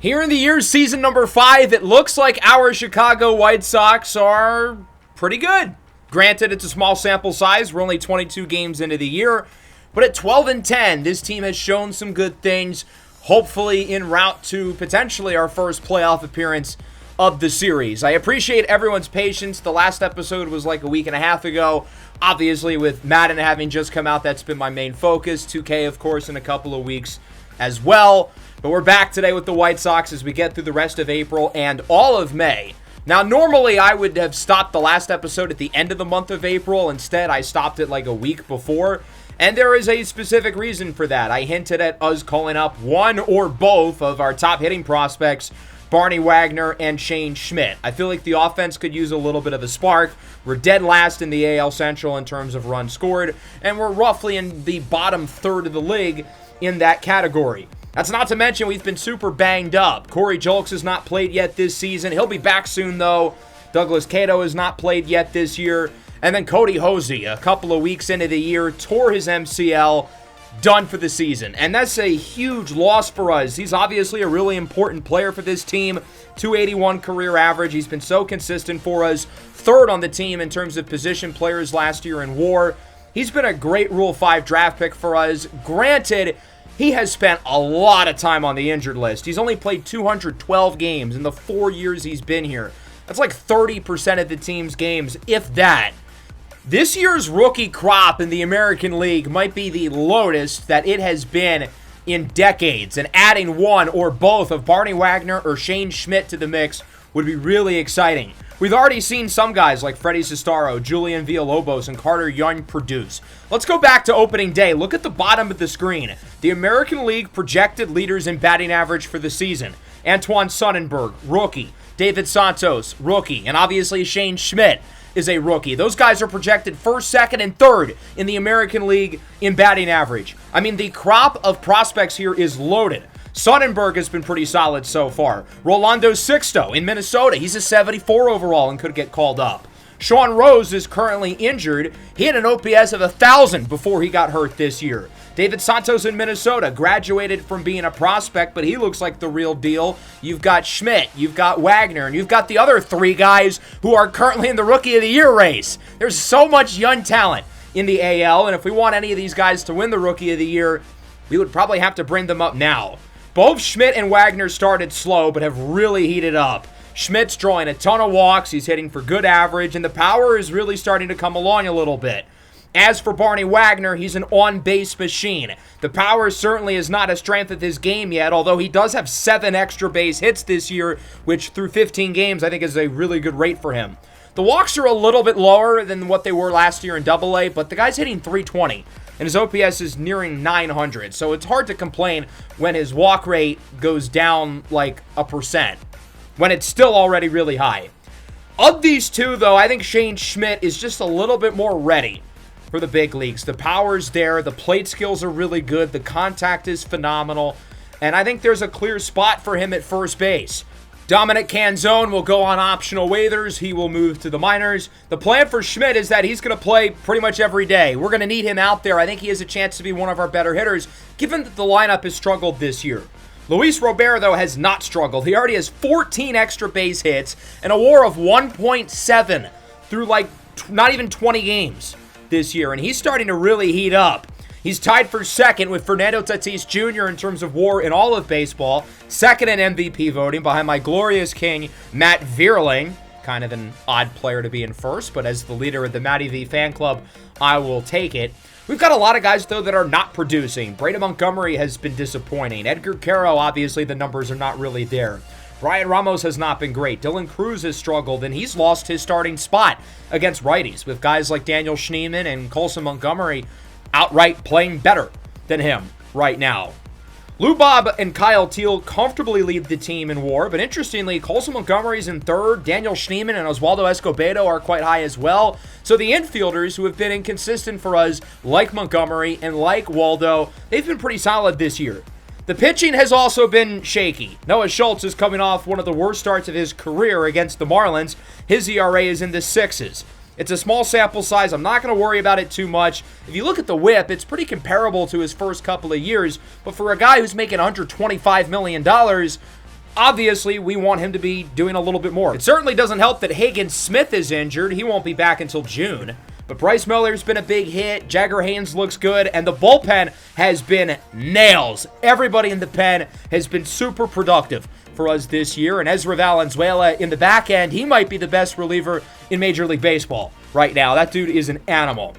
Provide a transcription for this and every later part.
Here in the year, season number 5, it looks like our Chicago White Sox are pretty good. Granted, it's a small sample size. We're only 22 games into the year. But at 12-10, this team has shown some good things, hopefully en route to potentially our first playoff appearance of the series. I appreciate everyone's patience. The last episode was like a week and a half ago. Obviously, with Madden having just come out, that's been my main focus. 2K, of course, in a couple of weeks as well. But we're back today with the White Sox as we get through the rest of April and all of May. Now, normally I would have stopped the last episode at the end of the month of April. Instead, I stopped it like a week before. And there is a specific reason for that. I hinted at us calling up one or both of our top hitting prospects, Barney Wagner and Shane Schmidt. I feel like the offense could use a little bit of a spark. We're dead last in the AL Central in terms of runs scored, and we're roughly in the bottom third of the league in that category. That's not to mention we've been super banged up. Corey Julks has not played yet this season. He'll be back soon, though. Douglas Cato has not played yet this year. And then Cody Hosey, a couple of weeks into the year, tore his MCL, done for the season. And that's a huge loss for us. He's obviously a really important player for this team. 281 career average. He's been so consistent for us. Third on the team in terms of position players last year in WAR. He's been a great Rule 5 draft pick for us. Granted, he has spent a lot of time on the injured list. He's only played 212 games in the 4 years he's been here. That's like 30% of the team's games, if that. This year's rookie crop in the American League might be the lowest that it has been in decades, and adding one or both of Barney Wagner or Shane Schmidt to the mix would be really exciting. We've already seen some guys like Freddie Cestaro, Julian Villalobos, and Carter Young produce. Let's go back to opening day. Look at the bottom of the screen. The American League projected leaders in batting average for the season. Antoine Sonnenberg, rookie. David Santos, rookie. And obviously Shane Schmidt is a rookie. Those guys are projected first, second, and third in the American League in batting average. I mean, the crop of prospects here is loaded. Sonnenberg has been pretty solid so far. Rolando Sixto in Minnesota. He's a 74 overall and could get called up. Sean Rose is currently injured. He had an OPS of 1,000 before he got hurt this year. David Santos in Minnesota graduated from being a prospect, but he looks like the real deal. You've got Schmidt, you've got Wagner, and you've got the other three guys who are currently in the Rookie of the Year race. There's so much young talent in the AL, and if we want any of these guys to win the Rookie of the Year, we would probably have to bring them up now. Both Schmidt and Wagner started slow, but have really heated up. Schmidt's drawing a ton of walks, he's hitting for good average, and the power is really starting to come along a little bit. As for Barney Wagner, he's an on-base machine. The power certainly is not a strength of his game yet, although he does have 7 extra base hits this year, which through 15 games I think is a really good rate for him. The walks are a little bit lower than what they were last year in AA, but the guy's hitting 320. And his OPS is nearing 900, so it's hard to complain when his walk rate goes down like 1%, when it's still already really high. Of these two, though, I think Shane Schmidt is just a little bit more ready for the big leagues. The power's there, the plate skills are really good, the contact is phenomenal, and I think there's a clear spot for him at first base. Dominic Canzone will go on optional waivers. He will move to the minors. The plan for Schmidt is that he's going to play pretty much every day. We're going to need him out there. I think he has a chance to be one of our better hitters, given that the lineup has struggled this year. Luis Robert, though, has not struggled. He already has 14 extra base hits and a WAR of 1.7 through like not even 20 games this year, and he's starting to really heat up. He's tied for second with Fernando Tatis Jr. in terms of WAR in all of baseball. Second in MVP voting behind my glorious king, Matt Vierling. Kind of an odd player to be in first, but as the leader of the Matty V fan club, I will take it. We've got a lot of guys, though, that are not producing. Brady Montgomery has been disappointing. Edgar Caro, obviously, the numbers are not really there. Brian Ramos has not been great. Dylan Cruz has struggled, and he's lost his starting spot against righties, with guys like Daniel Schneemann and Colson Montgomery outright playing better than him right now. Lou Bob and Kyle Teal comfortably lead the team in WAR, but interestingly, Colson Montgomery's in third, Daniel Schneemann and Oswaldo Escobedo are quite high as well. So the infielders who have been inconsistent for us, like Montgomery and like Waldo, they've been pretty solid this year. The pitching has also been shaky. Noah Schultz is coming off one of the worst starts of his career against the Marlins. His ERA is in the 6s. It's a small sample size. I'm not going to worry about it too much. If you look at the whip, it's pretty comparable to his first couple of years. But for a guy who's making $125 million, obviously we want him to be doing a little bit more. It certainly doesn't help that Smith is injured. He won't be back until June. But Bryce Miller's been a big hit. Jagger Haynes looks good. And the bullpen has been nails. Everybody in the pen has been super productive for us this year. And Ezra Valenzuela in the back end, he might be the best reliever in Major League Baseball right now. That dude is an animal.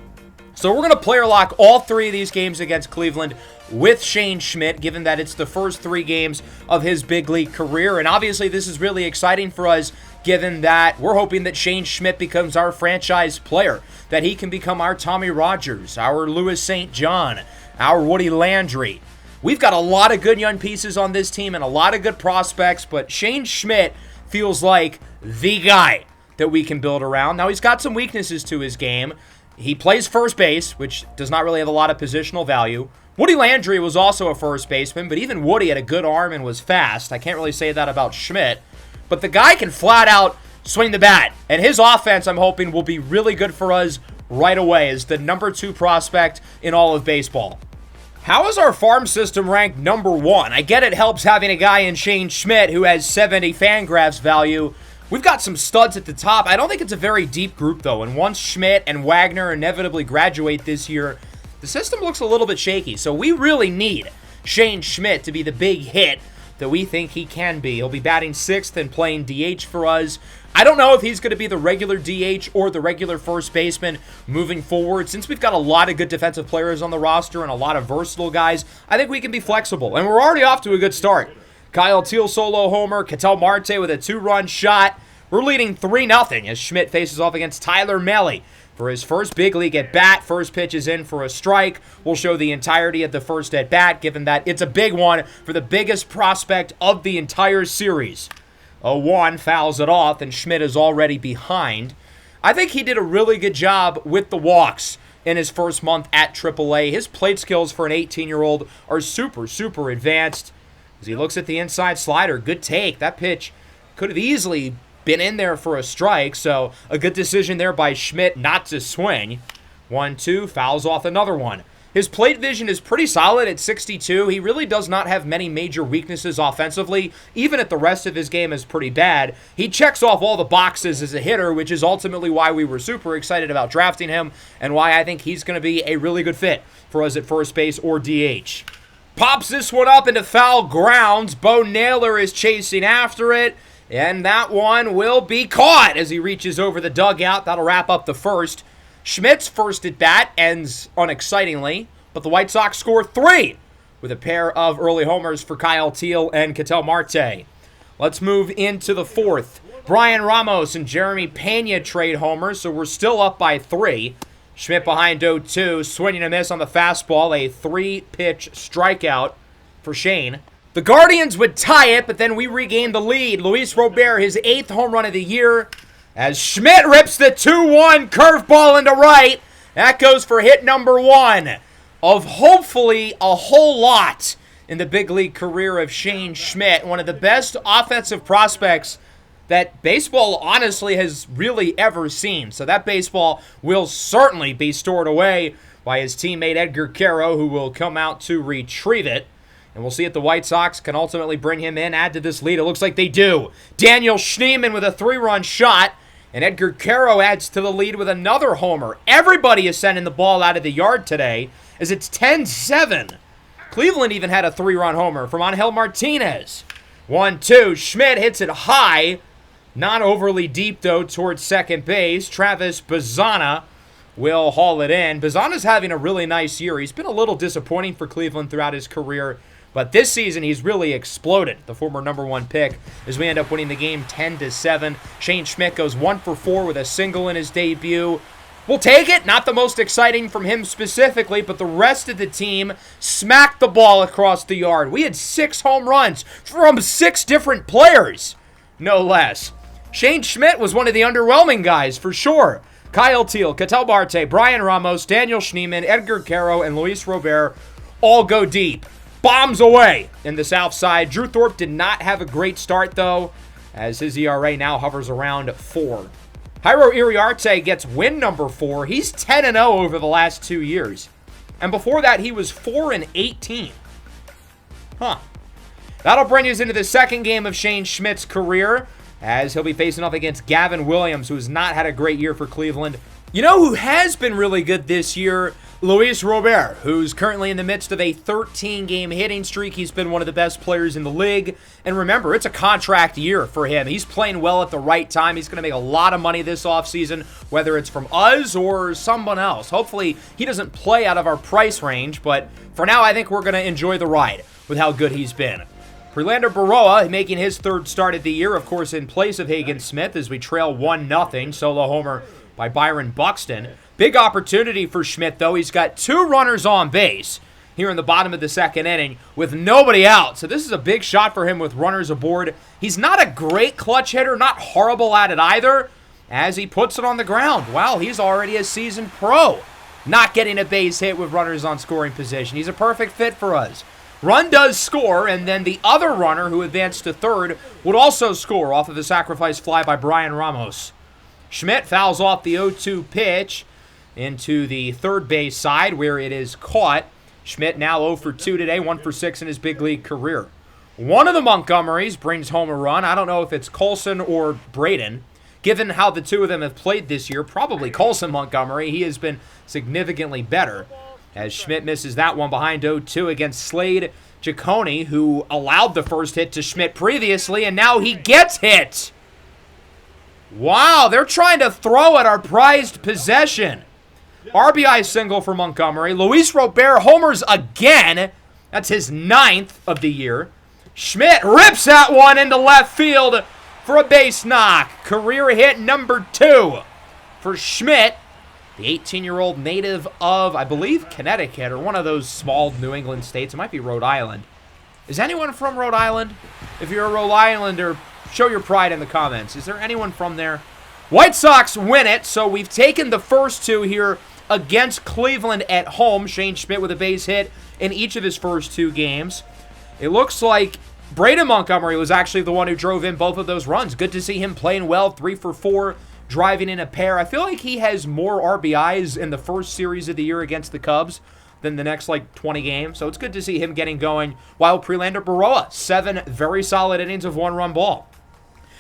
So we're going to player lock all 3 of these games against Cleveland with Shane Schmidt, given that it's the first 3 games of his big league career. And obviously this is really exciting for us, given that we're hoping that Shane Schmidt becomes our franchise player, that he can become our Tommy Rogers, our Louis St. John, our Woody Landry. We've got a lot of good young pieces on this team and a lot of good prospects, but Shane Schmidt feels like the guy that we can build around. Now, he's got some weaknesses to his game. He plays first base, which does not really have a lot of positional value. Woody Landry was also a first baseman, but even Woody had a good arm and was fast. I can't really say that about Schmidt. But the guy can flat out swing the bat. And his offense, I'm hoping, will be really good for us right away as the number 2 prospect in all of baseball. How is our farm system ranked number 1? I get it helps having a guy in Shane Schmidt who has 70 Fangraphs value. We've got some studs at the top. I don't think it's a very deep group, though. And once Schmidt and Wagner inevitably graduate this year, the system looks a little bit shaky. So we really need Shane Schmidt to be the big hit that we think he can be. He'll be batting 6th and playing DH for us. I don't know if he's going to be the regular DH or the regular first baseman moving forward. Since we've got a lot of good defensive players on the roster and a lot of versatile guys, I think we can be flexible. And we're already off to a good start. Kyle Teal solo homer, Ketel Marte with a 2-run shot. We're leading 3-0 as Schmidt faces off against Tyler Mahle for his first big league at bat. First pitch is in for a strike. We'll show the entirety of the first at bat, given that it's a big one for the biggest prospect of the entire series. 0-1 fouls it off, and Schmidt is already behind. I think he did a really good job with the walks in his first month at AAA. His plate skills for an 18-year-old are super, super advanced. As he looks at the inside slider, good take. That pitch could have easily been in there for a strike, so a good decision there by Schmidt not to swing. 1-2, fouls off another one. His plate vision is pretty solid at 62. He really does not have many major weaknesses offensively. Even if the rest of his game is pretty bad, he checks off all the boxes as a hitter, which is ultimately why we were super excited about drafting him and why I think he's going to be a really good fit for us at first base or DH. Pops this one up into foul grounds. Bo Naylor is chasing after it, and that one will be caught as he reaches over the dugout. That'll wrap up the first. Schmidt's first at bat ends unexcitingly, but the White Sox score 3 with a pair of early homers for Kyle Teal and Ketel Marte. Let's move into the fourth. Brian Ramos and Jeremy Pena trade homers, so we're still up by 3. Schmidt behind 0-2, swinging a miss on the fastball, a 3-pitch strikeout for Shane. The Guardians would tie it, but then we regained the lead. Luis Robert, his 8th home run of the year, as Schmidt rips the 2-1 curveball into right. That goes for hit number 1 of hopefully a whole lot in the big league career of Shane Schmidt, one of the best offensive prospects that baseball honestly has really ever seen. So that baseball will certainly be stored away by his teammate Edgar Quero, who will come out to retrieve it. And we'll see if the White Sox can ultimately bring him in, add to this lead. It looks like they do. Daniel Schneemann with a 3-run shot, and Edgar Quero adds to the lead with another homer. Everybody is sending the ball out of the yard today as it's 10-7. Cleveland even had a 3-run homer from Angel Martinez. 1-2. Schmidt hits it high. Not overly deep, though, towards second base. Travis Bazzana will haul it in. Bazzana's having a really nice year. He's been a little disappointing for Cleveland throughout his career, but this season he's really exploded, the former number 1 pick, as we end up winning the game 10-7. Shane Schmidt goes 1 for 4 with a single in his debut. We'll take it. Not the most exciting from him specifically, but the rest of the team smacked the ball across the yard. We had 6 home runs from 6 different players, no less. Shane Schmidt was one of the underwhelming guys, for sure. Kyle Teal, Ketel Marte, Brian Ramos, Daniel Schneemann, Edgar Quero, and Luis Robert all go deep. Bombs away in the south side. Drew Thorpe did not have a great start, though, as his ERA now hovers around 4. Jairo Iriarte gets win number 4. He's 10-0 over the last 2 years. And before that, he was 4-18. That'll bring us into the second game of Shane Schmidt's career, as he'll be facing off against Gavin Williams, who has not had a great year for Cleveland. You know who has been really good this year? Luis Robert, who's currently in the midst of a 13-game hitting streak. He's been one of the best players in the league. And remember, it's a contract year for him. He's playing well at the right time. He's going to make a lot of money this offseason, whether it's from us or someone else. Hopefully, he doesn't play out of our price range, but for now, I think we're going to enjoy the ride with how good he's been. Prelander Berroa making his third start of the year, of course, in place of Hagen Smith as we trail 1-0. Solo homer by Byron Buxton. Big opportunity for Schmidt, though. He's got 2 runners on base here in the bottom of the second inning with nobody out. So this is a big shot for him with runners aboard. He's not a great clutch hitter, not horrible at it either, as he puts it on the ground. Wow, he's already a seasoned pro, not getting a base hit with runners on scoring position. He's a perfect fit for us. Run does score, and then the other runner who advanced to third would also score off of a sacrifice fly by Brian Ramos. Schmidt fouls off the 0-2 pitch into the third base side where it is caught. Schmidt now 0 for 2 today, 1 for 6 in his big league career. One of the Montgomerys brings home a run. I don't know if it's Colson or Braden. Given how the two of them have played this year, probably Colson Montgomery. He has been significantly better, as Schmidt misses that one behind 0-2 against Slade Giacone, who allowed the first hit to Schmidt previously, and now he gets hit. Wow, they're trying to throw at our prized possession. RBI single for Montgomery. Luis Robert homers again. That's his 9th of the year. Schmidt rips that one into left field for a base knock. Career hit number 2 for Schmidt, the 18-year-old native of, I believe, Connecticut, or one of those small New England states. It might be Rhode Island. Is anyone from Rhode Island? If you're a Rhode Islander, show your pride in the comments. Is there anyone from there? White Sox win it, so we've taken the first 2 here against Cleveland at home. Shane Schmidt with a base hit in each of his first 2 games. It looks like Braden Montgomery was actually the one who drove in both of those runs. Good to see him playing well, 3 for 4, driving in a pair. I feel like he has more RBIs in the first series of the year against the Cubs than the next, 20 games. So it's good to see him getting going, while Prelander Berroa, 7 very solid innings of 1-run ball.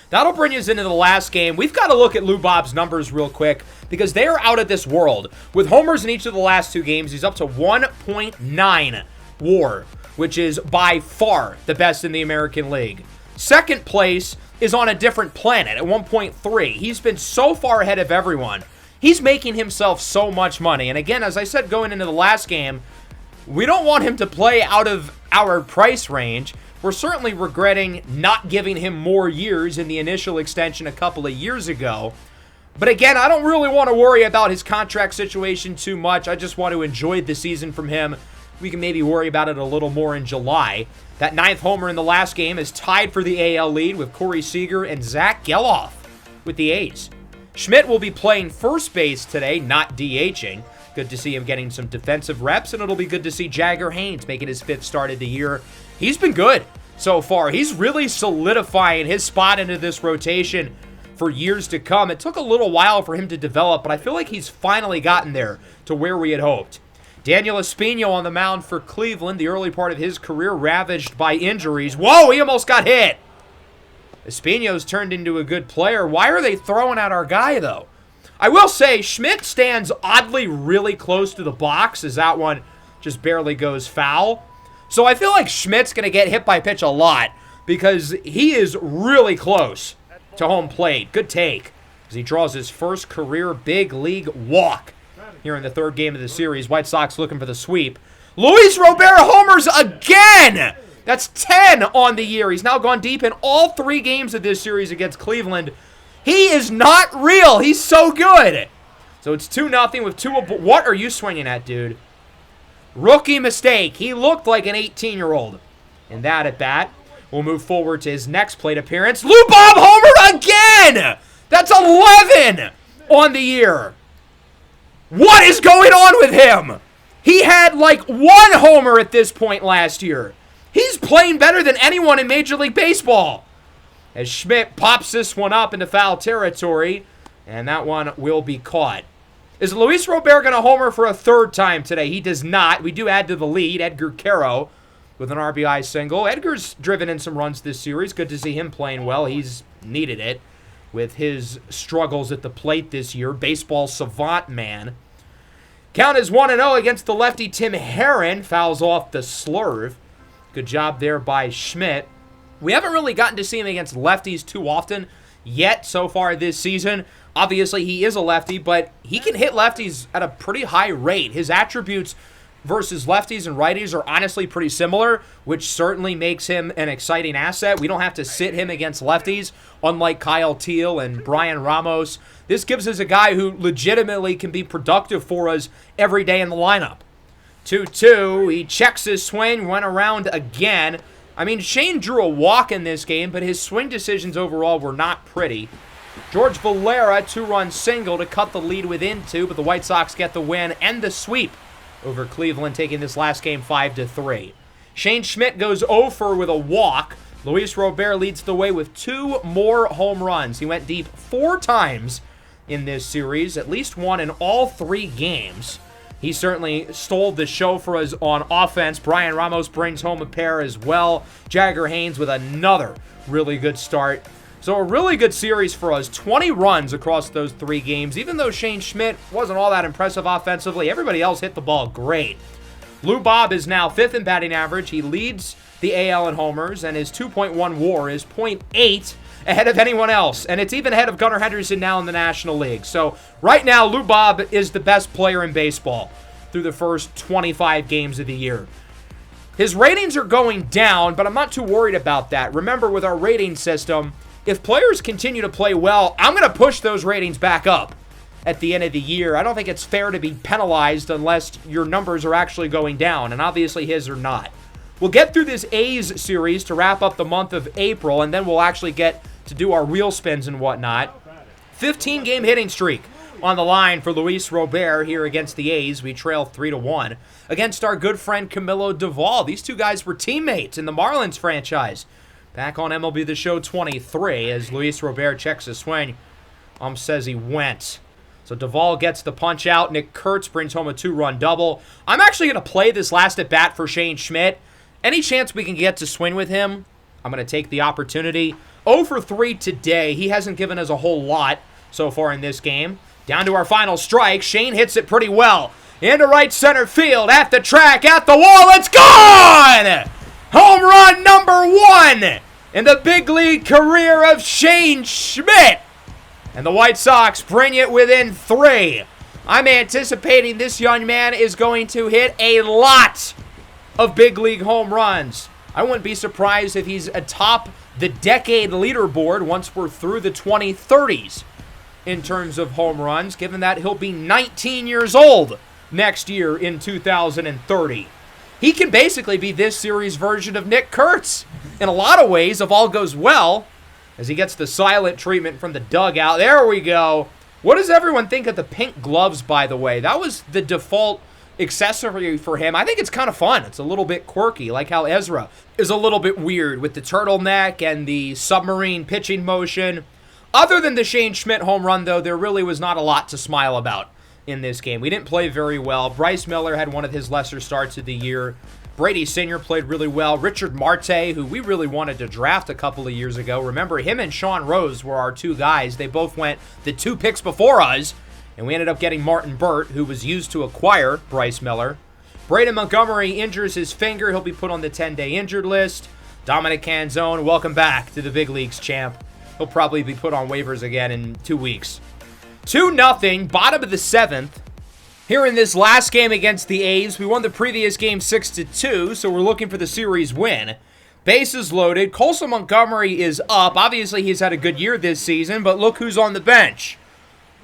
That'll bring us into the last game. We've got to look at Lou Bob's numbers real quick because they are out of this world. With homers in each of the last 2 games, he's up to 1.9 WAR, which is by far the best in the American League. Second place is on a different planet at 1.3. He's been so far ahead of everyone. He's making himself so much money. And again, as I said going into the last game, we don't want him to play out of our price range. We're certainly regretting not giving him more years in the initial extension a couple of years ago. But again, I don't really want to worry about his contract situation too much. I just want to enjoy the season from him. We can maybe worry about it a little more in July. That 9th homer in the last game is tied for the AL lead with Corey Seager and Zach Geloff with the A's. Schmidt will be playing first base today, not DHing. Good to see him getting some defensive reps, and it'll be good to see Jagger Haynes making his 5th start of the year. He's been good so far. He's really solidifying his spot into this rotation for years to come. It took a little while for him to develop, but I feel like he's finally gotten there to where we had hoped. Daniel Espino on the mound for Cleveland. The early part of his career ravaged by injuries. Whoa, he almost got hit. Espino's turned into a good player. Why are they throwing at our guy, though? I will say, Schmidt stands oddly really close to the box as that one just barely goes foul. So I feel like Schmidt's going to get hit by pitch a lot because he is really close to home plate. Good take as he draws his first career big league walk here in the 3rd game of the series. White Sox looking for the sweep. Luis Robert homers again! That's 10 on the year. He's now gone deep in all 3 games of this series against Cleveland. He is not real. He's so good. So it's 2-0 with 2. What are you swinging at, dude? Rookie mistake. He looked like an 18-year-old in that at bat. We'll move forward to his next plate appearance. Lou Bob homered again! That's 11 on the year. What is going on with him? He had 1 homer at this point last year. He's playing better than anyone in Major League Baseball. As Schmidt pops this one up into foul territory, and that one will be caught. Is Luis Robert going to homer for a 3rd time today? He does not. We do add to the lead. Edgar Caro with an RBI single. Edgar's driven in some runs this series. Good to see him playing well. He's needed it with his struggles at the plate this year. Baseball savant man. Count is 1-0 against the lefty Tim Herron. Fouls off the slurve. Good job there by Schmidt. We haven't really gotten to see him against lefties too often yet so far this season. Obviously, he is a lefty, but he can hit lefties at a pretty high rate. His attributes versus lefties and righties are honestly pretty similar, which certainly makes him an exciting asset. We don't have to sit him against lefties, unlike Kyle Teal and Brian Ramos. This gives us a guy who legitimately can be productive for us every day in the lineup. 2-2, he checks his swing, went around again. I mean, Shane drew a walk in this game, but his swing decisions overall were not pretty. George Valera, 2-run single to cut the lead within 2, but the White Sox get the win and the sweep over Cleveland, taking this last game 5-3. Shane Schmidt goes 0 with a walk. Luis Robert leads the way with 2 more home runs. He went deep 4 times in this series, at least one in all 3 games. He certainly stole the show for us on offense. Brian Ramos brings home a pair as well. Jagger Haynes with another really good start. So a really good series for us. 20 runs across those 3 games. Even though Shane Schmidt wasn't all that impressive offensively, everybody else hit the ball great. Lou Bob is now 5th in batting average. He leads the AL in homers, and his 2.1 WAR is .8 ahead of anyone else. And it's even ahead of Gunnar Henderson now in the National League. So right now, Lou Bob is the best player in baseball through the first 25 games of the year. His ratings are going down, but I'm not too worried about that. Remember, with our rating system, if players continue to play well, I'm going to push those ratings back up at the end of the year. I don't think it's fair to be penalized unless your numbers are actually going down, and obviously his are not. We'll get through this A's series to wrap up the month of April, and then we'll actually get to do our wheel spins and whatnot. 15-game hitting streak on the line for Luis Robert here against the A's. We trail 3-1 against our good friend Camilo Doval. These two guys were teammates in the Marlins franchise back on MLB The Show 23 as Luis Robert checks his swing. Says he went. So Doval gets the punch out. Nick Kurtz brings home a 2-run double. I'm actually going to play this last at-bat for Shane Schmidt. Any chance we can get to swing with him, I'm going to take the opportunity. 0 for 3 today. He hasn't given us a whole lot so far in this game. Down to our final strike. Shane hits it pretty well. Into right center field, at the track, at the wall. It's gone! Home run number 1 in the big league career of Shane Schmidt. And the White Sox bring it within 3. I'm anticipating this young man is going to hit a lot of big league home runs. I wouldn't be surprised if he's atop the decade leaderboard once we're through the 2030s in terms of home runs, given that he'll be 19 years old next year in 2030. He can basically be this series' version of Nick Kurtz in a lot of ways if all goes well, as he gets the silent treatment from the dugout. There we go. What does everyone think of the pink gloves, by the way? That was the default accessory for him. I think it's kind of fun. It's a little bit quirky, like how Ezra is a little bit weird with the turtleneck and the submarine pitching motion. Other than the Shane Schmidt home run, though, there really was not a lot to smile about in this game. We didn't play very well. Bryce Miller had one of his lesser starts of the year. Brady Sr. played really well. Richard Marte, who we really wanted to draft a couple of years ago. Remember, him and Sean Rose were our 2 guys. They both went the 2 picks before us, and we ended up getting Martin Burt, who was used to acquire Bryce Miller. Braden Montgomery injures his finger. He'll be put on the 10-day injured list. Dominic Canzone, welcome back to the big leagues, champ. He'll probably be put on waivers again in 2 weeks. 2-0, bottom of the 7th. Here in this last game against the A's, we won the previous game 6-2, so we're looking for the series win. Bases loaded. Colson Montgomery is up. Obviously, he's had a good year this season, but look who's on the bench.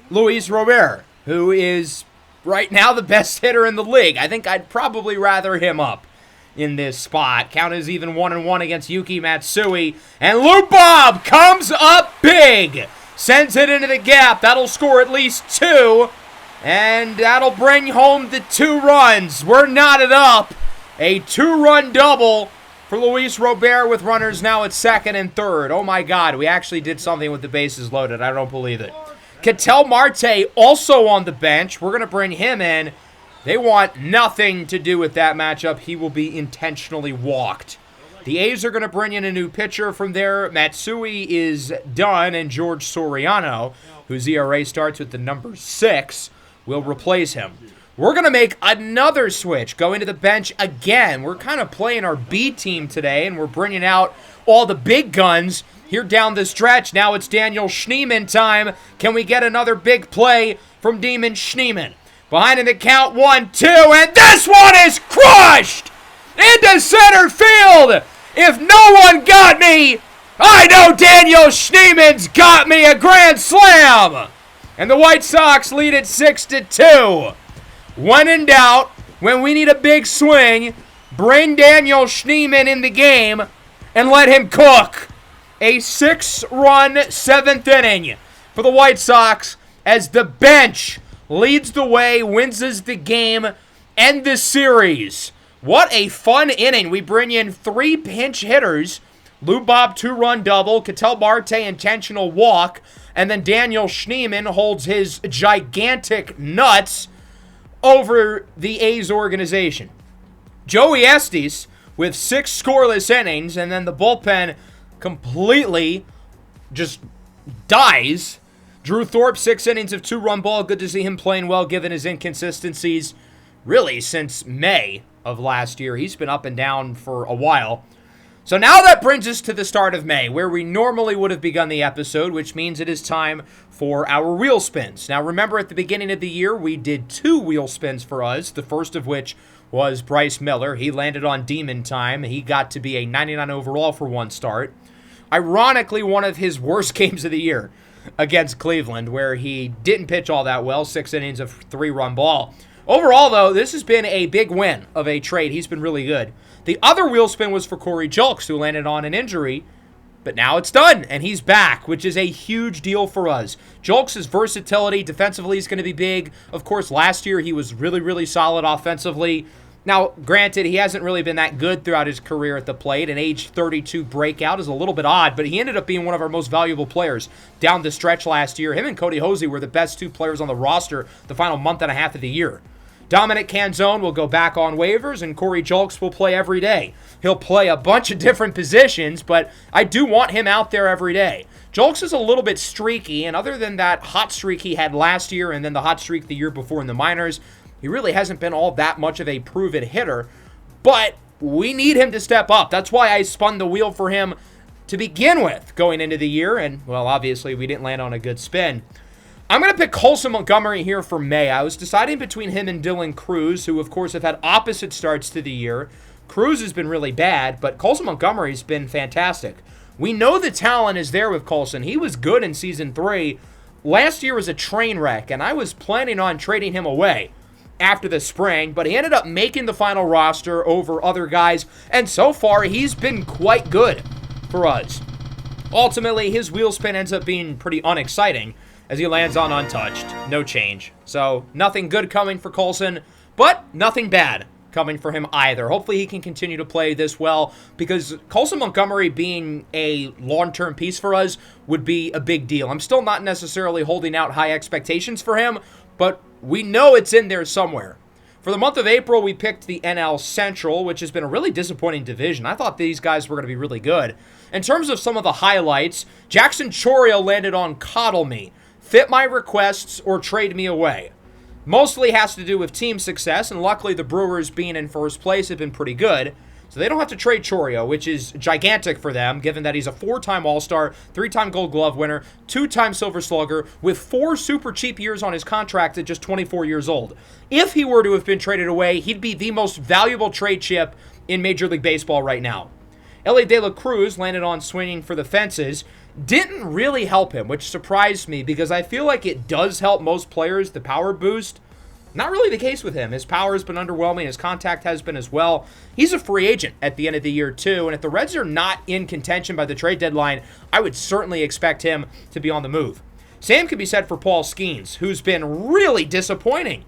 Luis Robert, who is right now the best hitter in the league. I think I'd probably rather him up in this spot. Count is even 1-1 against Yuki Matsui. And Lou Bob comes up big. Sends it into the gap. That'll score at least 2. And that'll bring home the 2 runs. We're knotted up. A 2-run double for Luis Robert with runners now at 2nd and 3rd. Oh my God, we actually did something with the bases loaded. I don't believe it. Ketel Marte also on the bench. We're going to bring him in. They want nothing to do with that matchup. He will be intentionally walked. The A's are going to bring in a new pitcher from there. Matsui is done, and George Soriano, whose ERA starts with the number 6, will replace him. We're going to make another switch, going to the bench again. We're kind of playing our B team today, and we're bringing out all the big guns here down the stretch. Now it's Daniel Schneemann time. Can we get another big play from Demon Schneemann? Behind in the count, 1-2, and this one is crushed into center field. If no one got me, I know Daniel Schneemann's got me a grand slam. And the White Sox lead it 6-2. When in doubt, when we need a big swing, bring Daniel Schneemann in the game and let him cook. A 6-run 7th inning for the White Sox as the bench leads the way, wins the game, and the series. What a fun inning. We bring in 3 pinch hitters. Lou Bob 2-run double, Ketel Marte intentional walk, and then Daniel Schneemann holds his gigantic nuts over the A's organization. Joey Estes with 6 scoreless innings, and then the bullpen completely just dies. Drew Thorpe, 6 innings of 2-run ball. Good to see him playing well given his inconsistencies really since May of last year. He's been up and down for a while. So now that brings us to the start of May, where we normally would have begun the episode, which means it is time for our wheel spins. Now remember, at the beginning of the year, we did 2 wheel spins for us, the first of which was Bryce Miller. He landed on Demon time. He got to be a 99 overall for 1 start. Ironically, one of his worst games of the year against Cleveland, where he didn't pitch all that well, 6 innings of 3-run ball. Overall, though, this has been a big win of a trade. He's been really good. The other wheel spin was for Corey Julks, who landed on an injury, but now it's done, and he's back, which is a huge deal for us. Julks' versatility defensively is going to be big. Of course, last year he was really, really solid offensively. Now, granted, he hasn't really been that good throughout his career at the plate. An age 32 breakout is a little bit odd, but he ended up being one of our most valuable players down the stretch last year. Him and Cody Hosey were the best 2 players on the roster the final month and a half of the year. Dominic Canzone will go back on waivers, and Corey Julks will play every day. He'll play a bunch of different positions, but I do want him out there every day. Julks is a little bit streaky, and other than that hot streak he had last year and then the hot streak the year before in the minors, he really hasn't been all that much of a proven hitter, but we need him to step up. That's why I spun the wheel for him to begin with going into the year, and, well, obviously we didn't land on a good spin. I'm going to pick Colson Montgomery here for May. I was deciding between him and Dylan Cruz, who, of course, have had opposite starts to the year. Cruz has been really bad, but Colson Montgomery's been fantastic. We know the talent is there with Colson. He was good in Season 3. Last year was a train wreck, and I was planning on trading him away after the spring, but he ended up making the final roster over other guys, and so far he's been quite good for us. Ultimately, his wheel spin ends up being pretty unexciting as he lands on untouched. No change. So nothing good coming for Colson, but nothing bad coming for him either. Hopefully he can continue to play this well, because Colson Montgomery being a long-term piece for us would be a big deal. I'm still not necessarily holding out high expectations for him, but we know it's in there somewhere. For the month of April, we picked the NL Central, which has been a really disappointing division. I thought these guys were going to be really good. In terms of some of the highlights, Jackson Chourio landed on Coddle Me. Fit my requests or trade me away. Mostly has to do with team success, and luckily the Brewers being in first place have been pretty good, so they don't have to trade Chourio, which is gigantic for them, given that he's a 4-time All-Star, 3-time Gold Glove winner, 2-time Silver Slugger, with 4 super cheap years on his contract at just 24 years old. If he were to have been traded away, he'd be the most valuable trade chip in Major League Baseball right now. Elly De La Cruz landed on swinging for the fences. Didn't really help him, which surprised me because I feel like it does help most players, the power boost. Not really the case with him. His power has been underwhelming. His contact has been as well. He's a free agent at the end of the year, too. And if the Reds are not in contention by the trade deadline, I would certainly expect him to be on the move. Same could be said for Paul Skeens, who's been really disappointing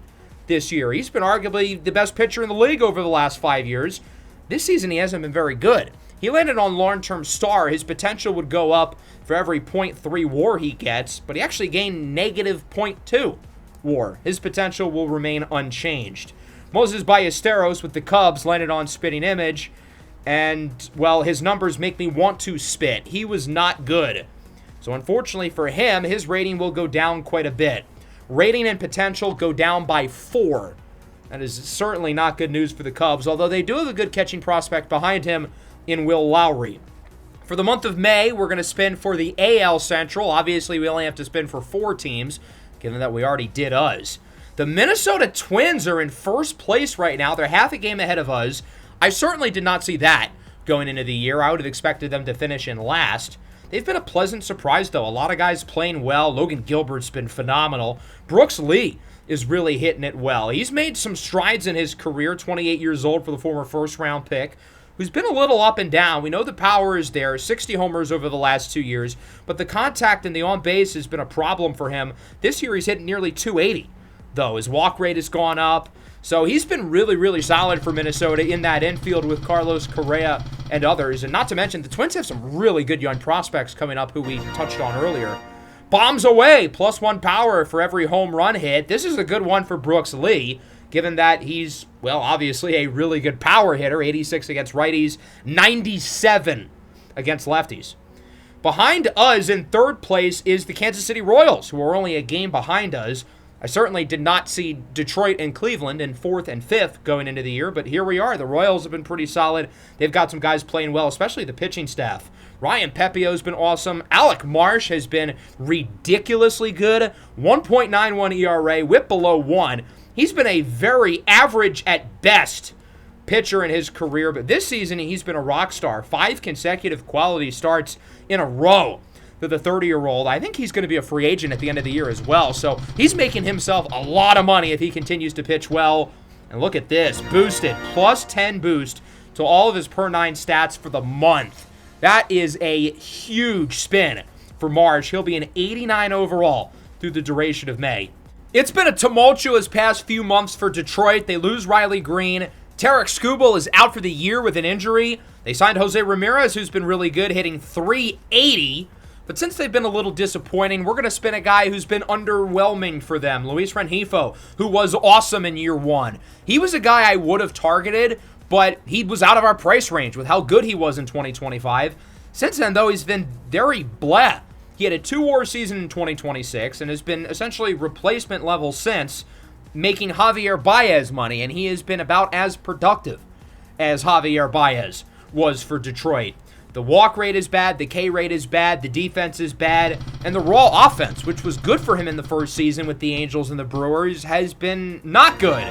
this year. He's been arguably the best pitcher in the league over the last 5 years. This season, he hasn't been very good. He landed on long-term star. His potential would go up for every .3 WAR he gets, but he actually gained negative .2 WAR. His potential will remain unchanged. Moses Ballesteros with the Cubs landed on spitting image. And, well, his numbers make me want to spit. He was not good. So, unfortunately for him, his rating will go down quite a bit. Rating and potential go down by 4. That is certainly not good news for the Cubs, although they do have a good catching prospect behind him in Will Lowry. For the month of May, we're going to spin for the AL Central. Obviously, we only have to spin for 4 teams, given that we already did us. The Minnesota Twins are in first place right now. They're half a game ahead of us. I certainly did not see that going into the year. I would have expected them to finish in last. They've been a pleasant surprise, though. A lot of guys playing well. Logan Gilbert's been phenomenal. Brooks Lee is really hitting it well. He's made some strides in his career, 28 years old for the former first-round pick, who's been a little up and down. We know the power is there, 60 homers over the last 2 years, but the contact and the on-base has been a problem for him. This year he's hitting nearly 280, though. His walk rate has gone up. So he's been really, really solid for Minnesota in that infield with Carlos Correa and others. And not to mention, the Twins have some really good young prospects coming up who we touched on earlier. Bombs away, +1 power for every home run hit. This is a good one for Brooks Lee, given that he's, well, obviously a really good power hitter. 86 against righties, 97 against lefties. Behind us in third place is the Kansas City Royals, who are only a game behind us. I certainly did not see Detroit and Cleveland in 4th and 5th going into the year, but here we are. The Royals have been pretty solid. They've got some guys playing well, especially the pitching staff. Ryan Pepio's been awesome. Alec Marsh has been ridiculously good. 1.91 ERA, whip below 1. He's been a very average at best pitcher in his career, but this season he's been a rock star. 5 consecutive quality starts in a row to the 30-year-old. I think he's going to be a free agent at the end of the year as well. So he's making himself a lot of money if he continues to pitch well. And look at this, boosted, +10 boost to all of his per 9 stats for the month. That is a huge spin for Marsh. He'll be an 89 overall through the duration of May. It's been a tumultuous past few months for Detroit. They lose Riley Green. Tarek Skubal is out for the year with an injury. They signed Jose Ramirez, who's been really good, hitting .380. But since they've been a little disappointing, we're going to spin a guy who's been underwhelming for them, Luis Rengifo, who was awesome in year 1. He was a guy I would have targeted, but he was out of our price range with how good he was in 2025. Since then, though, he's been very bleh. He had a 2-WAR season in 2026 and has been essentially replacement level since, making Javier Baez money, and he has been about as productive as Javier Baez was for Detroit. The walk rate is bad, the K rate is bad, the defense is bad, and the raw offense, which was good for him in the first season with the Angels and the Brewers, has been not good.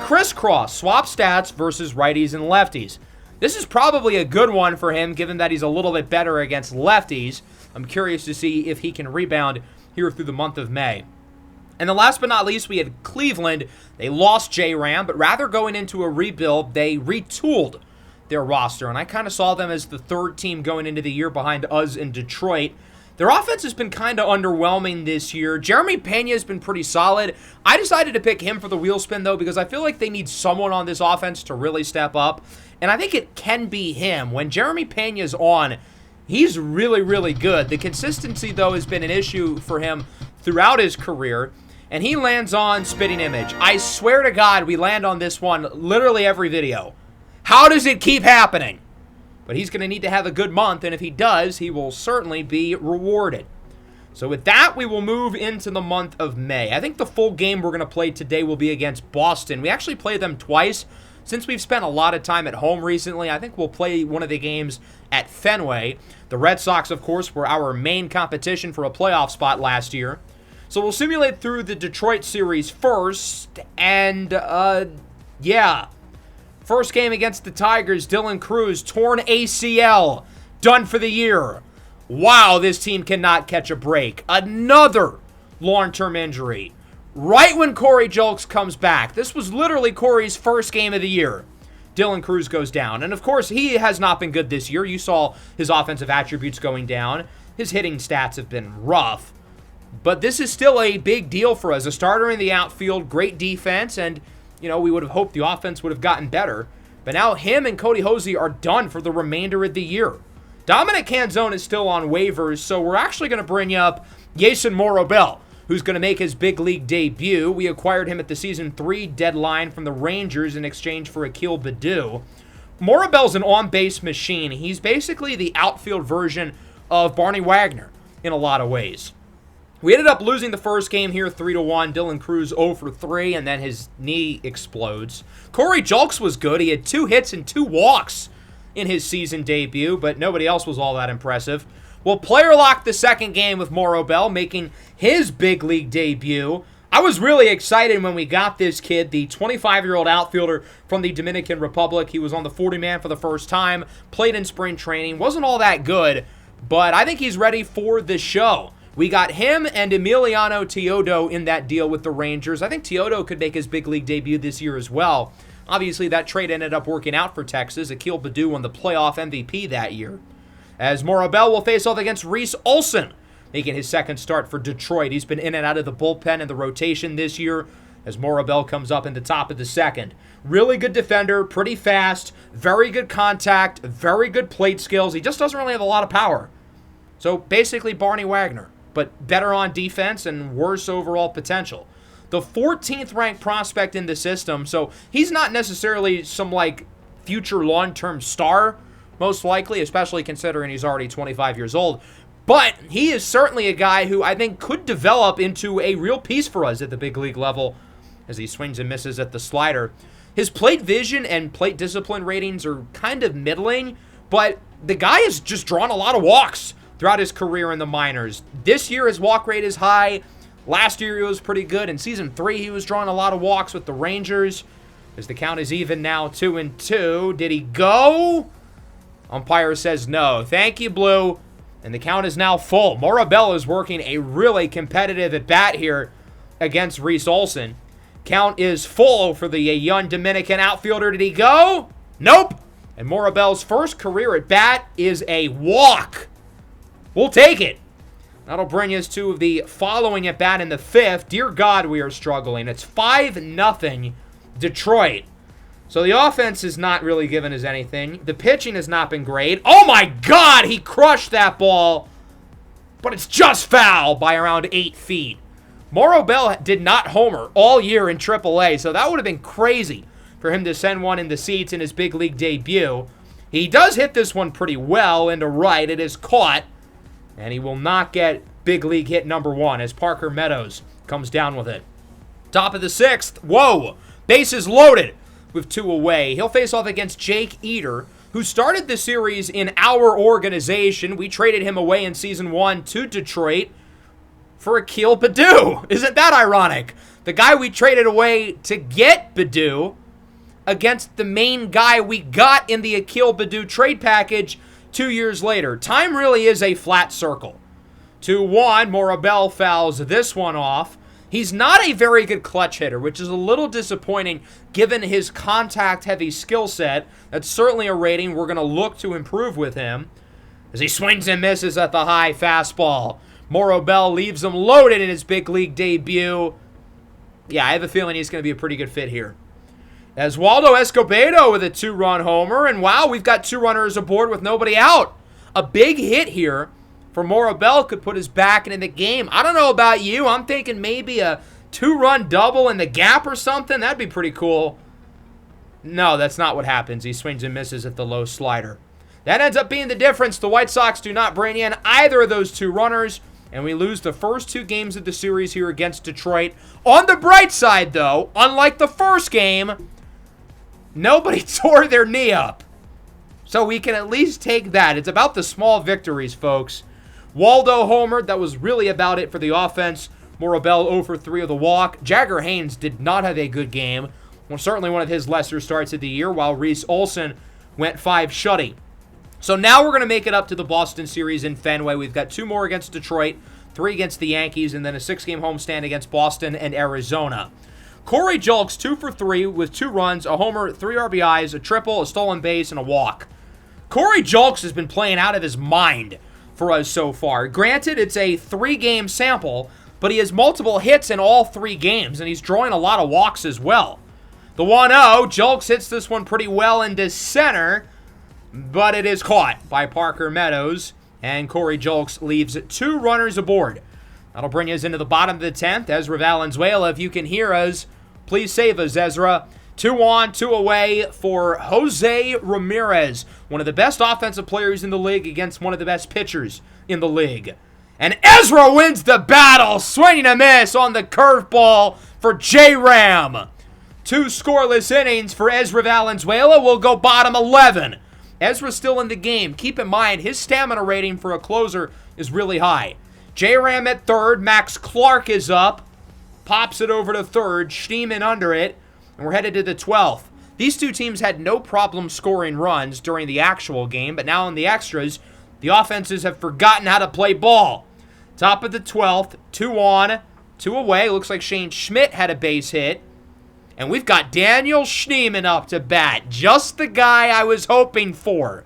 Crisscross, swap stats versus righties and lefties. This is probably a good one for him, given that he's a little bit better against lefties. I'm curious to see if he can rebound here through the month of May. And the last but not least, we had Cleveland. They lost J-Ram, but rather going into a rebuild, they retooled their roster, and I kind of saw them as the 3rd team going into the year behind us in Detroit. Their offense has been kind of underwhelming this year. Jeremy Pena has been pretty solid. I decided to pick him for the wheel spin, though, because I feel like they need someone on this offense to really step up, and I think it can be him. When Jeremy Pena's on, he's really, really good. The consistency, though, has been an issue for him throughout his career, and he lands on spitting image. I swear to God, we land on this one literally every video. How does it keep happening? But he's going to need to have a good month, and if he does, he will certainly be rewarded. So with that, we will move into the month of May. I think the full game we're going to play today will be against Boston. We actually play them twice. Since we've spent a lot of time at home recently, I think we'll play one of the games at Fenway. The Red Sox, of course, were our main competition for a playoff spot last year. So we'll simulate through the Detroit series first, and, yeah. First game against the Tigers, Dylan Cruz, torn ACL, done for the year. Wow, this team cannot catch a break. Another long-term injury. Right when Corey Julks comes back. This was literally Corey's first game of the year. Dylan Cruz goes down. And, of course, he has not been good this year. You saw his offensive attributes going down. His hitting stats have been rough. But this is still a big deal for us. A starter in the outfield, great defense, and you know, we would have hoped the offense would have gotten better. But now him and Cody Hosey are done for the remainder of the year. Dominic Canzone is still on waivers, so we're actually going to bring up Jason Morobel, who's going to make his big league debut. We acquired him at the season 3 deadline from the Rangers in exchange for Akil Baddoo. Morabell's an on-base machine. He's basically the outfield version of Barney Wagner in a lot of ways. We ended up losing the first game here 3-1. Dylan Cruz 0 for 3, and then his knee explodes. Corey Julks was good. He had 2 hits and 2 walks in his season debut, but nobody else was all that impressive. Well, player locked the second game with Morabell, making his big league debut. I was really excited when we got this kid, the 25-year-old outfielder from the Dominican Republic. He was on the 40-man for the first time, played in spring training, wasn't all that good, but I think he's ready for the show. We got him and Emiliano Teodo in that deal with the Rangers. I think Teodo could make his big league debut this year as well. Obviously, that trade ended up working out for Texas. Akil Baddoo won the playoff MVP that year. As Morabell will face off against Reese Olson, making his second start for Detroit. He's been in and out of the bullpen and the rotation this year as Morabell comes up in the top of the second. Really good defender, pretty fast, very good contact, very good plate skills. He just doesn't really have a lot of power. So basically Barney Wagner, but better on defense and worse overall potential. The 14th ranked prospect in the system, so he's not necessarily some future long-term star, most likely, especially considering he's already 25 years old. But he is certainly a guy who I think could develop into a real piece for us at the big league level as he swings and misses at the slider. His plate vision and plate discipline ratings are kind of middling, but the guy has just drawn a lot of walks throughout his career in the minors. This year, his walk rate is high. Last year, he was pretty good. In season 3, he was drawing a lot of walks with the Rangers. As the count is even now, 2-2. Did he go? Umpire says no. Thank you, Blue. And the count is now full. Morabell is working a really competitive at-bat here against Reese Olson. Count is full for the young Dominican outfielder. Did he go? Nope. And Morabell's first career at-bat is a walk. We'll take it. That'll bring us to the following at-bat in the 5th. Dear God, we are struggling. It's 5-0 Detroit. So the offense is not really given us anything. The pitching has not been great. Oh my God, he crushed that ball. But it's just foul by around 8 feet. Morabell did not homer all year in AAA, so that would have been crazy for him to send one in the seats in his big league debut. He does hit this one pretty well into right. It is caught. And he will not get big league hit number 1 as Parker Meadows comes down with it. Top of the 6th. Whoa. Bases loaded with 2 away. He'll face off against Jake Eater, who started the series in our organization. We traded him away in season 1 to Detroit for Akil Baddoo. Isn't that ironic? The guy we traded away to get Baddoo against the main guy we got in the Akil Baddoo trade package 2 years later. Time really is a flat circle. 2-1, Morabell fouls this one off. He's not a very good clutch hitter, which is a little disappointing given his contact-heavy skill set. That's certainly a rating we're going to look to improve with him. As he swings and misses at the high fastball. Morabell leaves him loaded in his big league debut. Yeah, I have a feeling he's going to be a pretty good fit here. As Waldo Escobedo with a 2-run homer. And wow, we've got 2 runners aboard with nobody out. A big hit here for Morabell could put us back into the game. I don't know about you. I'm thinking maybe a 2-run double in the gap or something. That'd be pretty cool. No, that's not what happens. He swings and misses at the low slider. That ends up being the difference. The White Sox do not bring in either of those 2 runners. And we lose the first 2 games of the series here against Detroit. On the bright side, though, unlike the first game, nobody tore their knee up. So we can at least take that. It's about the small victories, folks. Waldo homered. That was really about it for the offense. Morabell 0 for 3 of the walk. Jagger Haynes did not have a good game. Well, certainly one of his lesser starts of the year, while Reese Olson went 5 shutty. So now we're going to make it up to the Boston series in Fenway. We've got 2 more against Detroit, 3 against the Yankees, and then a 6-game homestand against Boston and Arizona. Corey Julks, 2 for 3 with 2 runs, a homer, 3 RBIs, a triple, a stolen base, and a walk. Corey Julks has been playing out of his mind for us so far. Granted, it's a 3-game sample, but he has multiple hits in all 3 games, and he's drawing a lot of walks as well. The 1-0, Julks hits this one pretty well into center, but it is caught by Parker Meadows, and Corey Julks leaves 2 runners aboard. That'll bring us into the bottom of the 10th. Ezra Valenzuela, if you can hear us, please save us, Ezra. 2 on, 2 away for Jose Ramirez, one of the best offensive players in the league against one of the best pitchers in the league. And Ezra wins the battle, swinging a miss on the curveball for J-Ram. 2 scoreless innings for Ezra Valenzuela. Will go bottom 11. Ezra's still in the game. Keep in mind, his stamina rating for a closer is really high. J-Ram at third. Max Clark is up. Pops it over to third. Schneemann under it. And we're headed to the 12th. These two teams had no problem scoring runs during the actual game, but now in the extras, the offenses have forgotten how to play ball. Top of the 12th. 2 on, 2 away. Looks like Shane Schmidt had a base hit. And we've got Daniel Schneemann up to bat. Just the guy I was hoping for.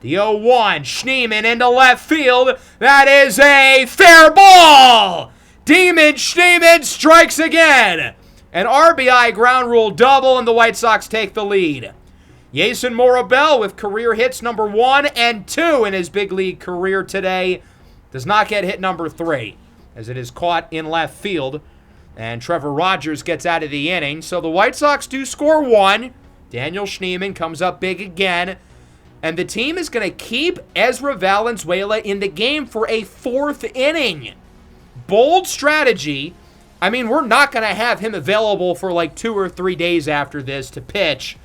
The 0-1, Schneemann into left field. That is a fair ball. Demon Schneemann strikes again. An RBI ground rule double, and the White Sox take the lead. Jason Morabel with career hits number 1 and 2 in his big league career today. Does not get hit number 3, as it is caught in left field. And Trevor Rogers gets out of the inning. So the White Sox do score 1. Daniel Schneemann comes up big again. And the team is going to keep Ezra Valenzuela in the game for a 4th inning. Bold strategy. I mean, we're not going to have him available for like 2 or 3 days after this to pitch.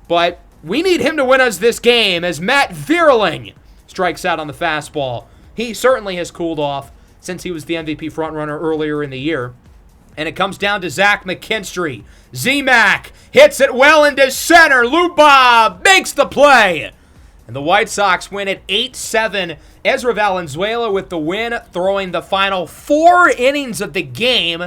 But we need him to win us this game as Matt Vierling strikes out on the fastball. He certainly has cooled off since he was the MVP frontrunner earlier in the year. And it comes down to Zach McKinstry. Z-Mac hits it well into center. Lubob makes the play. And the White Sox win at 8-7. Ezra Valenzuela with the win, throwing the final 4 innings of the game,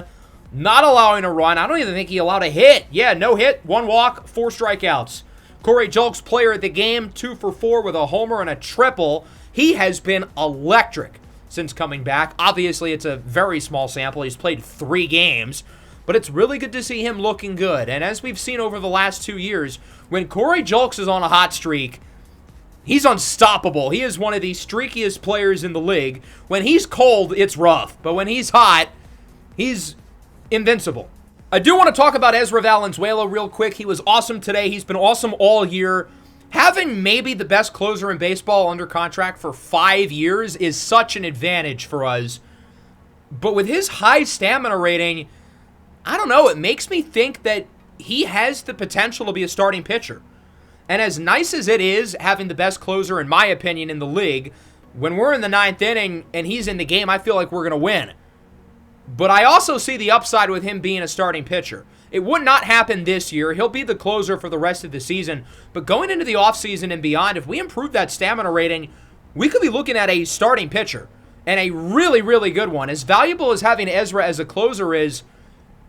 not allowing a run. I don't even think he allowed a hit. Yeah, no hit, 1 walk, 4 strikeouts. Corey Julks, player of the game, 2 for 4 with a homer and a triple. He has been electric since coming back. Obviously, it's a very small sample. He's played 3 games, but it's really good to see him looking good. And as we've seen over the last 2 years, when Corey Julks is on a hot streak, he's unstoppable. He is one of the streakiest players in the league. When he's cold, it's rough. But when he's hot, he's invincible. I do want to talk about Ezra Valenzuela real quick. He was awesome today. He's been awesome all year. Having maybe the best closer in baseball under contract for 5 years is such an advantage for us. But with his high stamina rating, I don't know, it makes me think that he has the potential to be a starting pitcher. And as nice as it is having the best closer, in my opinion, in the league, when we're in the 9th inning and he's in the game, I feel like we're going to win. But I also see the upside with him being a starting pitcher. It would not happen this year. He'll be the closer for the rest of the season. But going into the offseason and beyond, if we improve that stamina rating, we could be looking at a starting pitcher. And a really, really good one. As valuable as having Ezra as a closer is,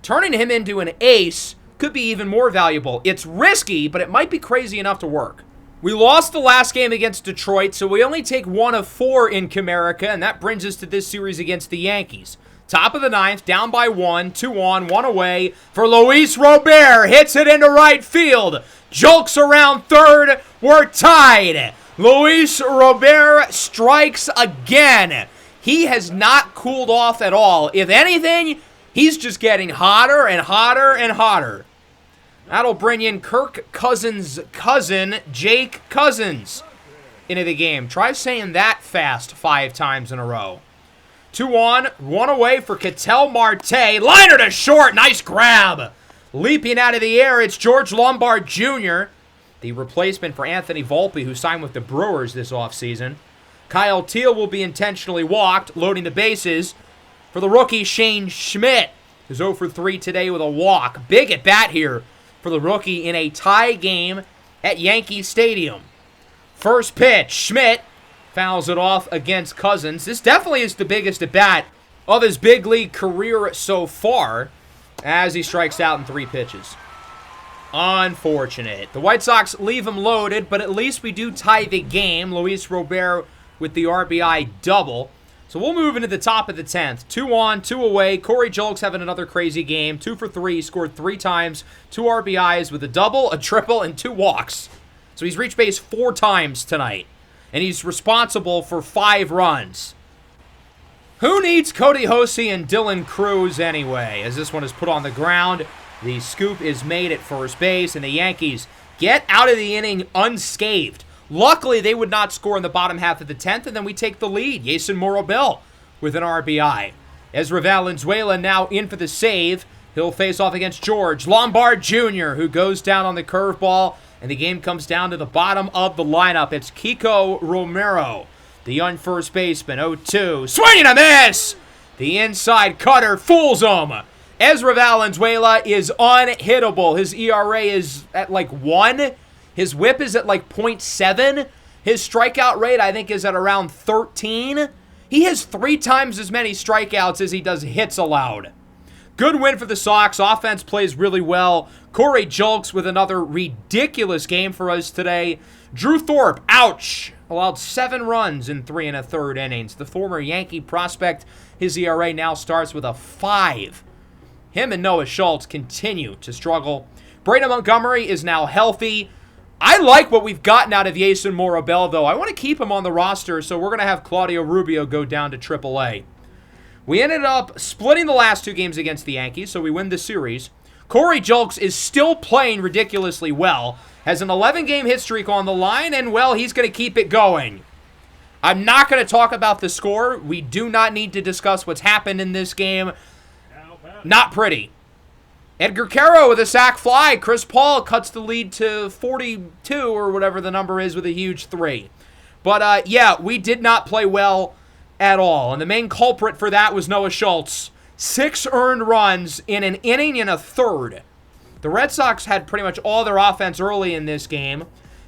turning him into an ace could be even more valuable. It's risky, but it might be crazy enough to work. We lost the last game against Detroit, so we only take 1 of 4 in Comerica, and that brings us to this series against the Yankees. Top of the 9th, down by 1, 2 on, 1 away for Luis Robert. Hits it into right field. Julks around third. We're tied. Luis Robert strikes again. He has not cooled off at all. If anything, he's just getting hotter and hotter and hotter. That'll bring in Kirk Cousins' cousin, Jake Cousins, into the game. Try saying that fast 5 times in a row. 2 on, 1 away for Ketel Marte. Liner to short. Nice grab. Leaping out of the air, it's George Lombard Jr., the replacement for Anthony Volpe, who signed with the Brewers this offseason. Kyle Teal will be intentionally walked, loading the bases for the rookie Shane Schmidt, who's 0 for 3 today with a walk. Big at bat here for the rookie in a tie game at Yankee Stadium. First pitch, Schmidt fouls it off against Cousins. This definitely is the biggest at bat of his big league career so far, as he strikes out in 3 pitches. Unfortunate. The White Sox leave him loaded, but at least we do tie the game. Luis Robert with the RBI double. So we'll move into the top of the 10th. 2 on, 2 away. Corey Julks having another crazy game. 2 for 3. Scored 3 times. 2 RBIs with a double, a triple, and 2 walks. So he's reached base 4 times tonight. And he's responsible for 5 runs. Who needs Cody Hosey and Dylan Cruz anyway? As this one is put on the ground, the scoop is made at first base, and the Yankees get out of the inning unscathed. Luckily, they would not score in the bottom half of the 10th, and then we take the lead. Yason Morobel with an RBI. Ezra Valenzuela now in for the save. He'll face off against George Lombard Jr., who goes down on the curveball, and the game comes down to the bottom of the lineup. It's Kiko Romero, the young first baseman, 0-2. Swing and a miss! The inside cutter fools him. Ezra Valenzuela is unhittable. His ERA is at like 1. His whip is at like 0.7. His strikeout rate, I think, is at around 13. He has 3 times as many strikeouts as he does hits allowed. Good win for the Sox. Offense plays really well. Corey Julks with another ridiculous game for us today. Drew Thorpe, ouch, allowed 7 runs in 3 1/3 innings. The former Yankee prospect, his ERA now starts with a 5. Him and Noah Schultz continue to struggle. Brandon Montgomery is now healthy. I like what we've gotten out of Yason Morobel, though. I want to keep him on the roster, so we're going to have Claudio Rubio go down to AAA. We ended up splitting the last 2 games against the Yankees, so we win the series. Corey Julks is still playing ridiculously well, has an 11-game hit streak on the line, and, well, he's going to keep it going. I'm not going to talk about the score. We do not need to discuss what's happened in this game. Not pretty. Edgar Caro with a sac fly. Chris Paul cuts the lead to 42 or whatever the number is with a huge 3. But, yeah, we did not play well at all. And the main culprit for that was Noah Schultz. 6 earned runs in an inning and a third. The Red Sox had pretty much all their offense early in this game.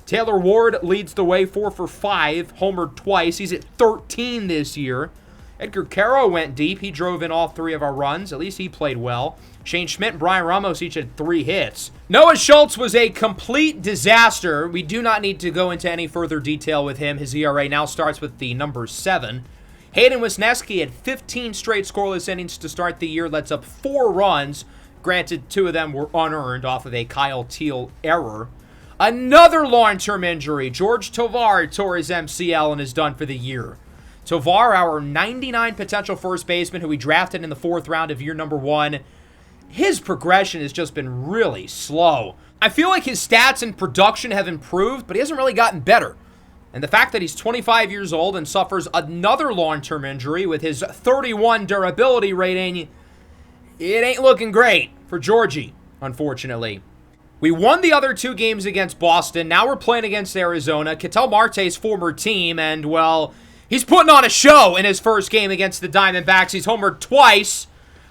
Taylor Ward leads the way, 4 for 5, homered twice. He's at 13 this year. Edgar Caro went deep. He drove in all 3 of our runs. At least he played well. Shane Schmidt and Brian Ramos each had 3 hits. Noah Schultz was a complete disaster. We do not need to go into any further detail with him. His ERA now starts with the number 7. Hayden Wisniewski had 15 straight scoreless innings to start the year. Lets up 4 runs. Granted, 2 of them were unearned off of a Kyle Teal error. Another long-term injury. George Tovar tore his MCL and is done for the year. Tovar, our 99 potential first baseman who we drafted in the 4th round of year number 1, his progression has just been really slow. I feel like his stats and production have improved, but he hasn't really gotten better. And the fact that he's 25 years old and suffers another long-term injury with his 31 durability rating, it ain't looking great for Georgie, unfortunately. We won the other 2 games against Boston. Now we're playing against Arizona, Ketel Marte's former team, and, well, he's putting on a show in his first game against the Diamondbacks. He's homered twice.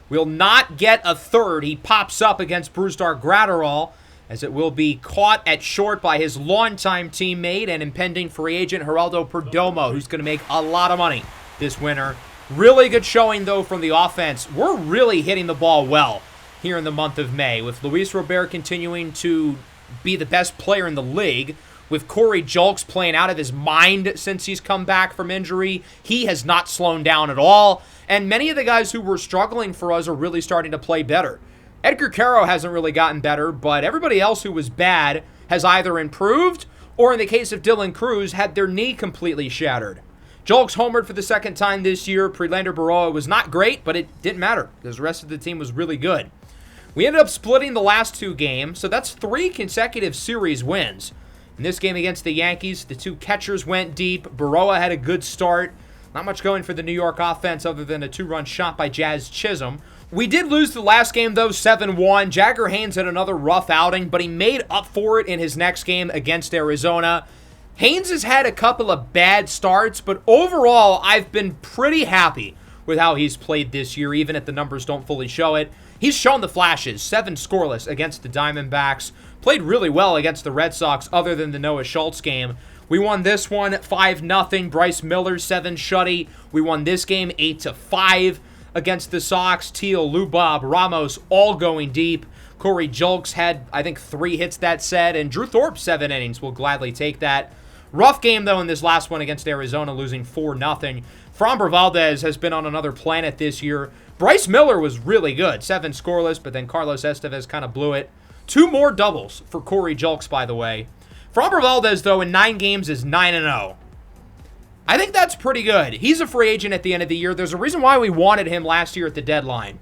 Will not get a third. He pops up against Brusdar Graterol, as it will be caught at short by his longtime teammate and impending free agent Geraldo Perdomo, who's going to make a lot of money this winter. Really good showing, though, from the offense. We're really hitting the ball well here in the month of May, with Luis Robert continuing to be the best player in the league, with Corey Julks playing out of his mind since he's come back from injury. He has not slowed down at all, and many of the guys who were struggling for us are really starting to play better. Edgar Caro hasn't really gotten better, but everybody else who was bad has either improved, or in the case of Dylan Cruz, had their knee completely shattered. Julks homered for the 2nd time this year. Prelander Baroa was not great, but it didn't matter, because the rest of the team was really good. We ended up splitting the last 2 games, so that's 3 consecutive series wins. In this game against the Yankees, the 2 catchers went deep. Baroa had a good start. Not much going for the New York offense other than a 2-run shot by Jazz Chisholm. We did lose the last game, though, 7-1. Jagger Haynes had another rough outing, but he made up for it in his next game against Arizona. Haynes has had a couple of bad starts, but overall, I've been pretty happy with how he's played this year, even if the numbers don't fully show it. He's shown the flashes. 7 scoreless against the Diamondbacks. Played really well against the Red Sox other than the Noah Schultz game. We won this one 5-0. Bryce Miller, 7 shutty. We won this game 8-5 against the Sox. Teal, Lubob, Ramos all going deep. Corey Julks had, I think, 3 hits that set. And Drew Thorpe, 7 innings. We'll gladly take that. Rough game, though, in this last one against Arizona, losing 4-0. Framber Valdez has been on another planet this year. Bryce Miller was really good. 7 scoreless, but then Carlos Estevez kind of blew it. 2 more doubles for Corey Julks, by the way. Framber Valdez, though, in 9 games is 9-0. I think that's pretty good. He's a free agent at the end of the year. There's a reason why we wanted him last year at the deadline.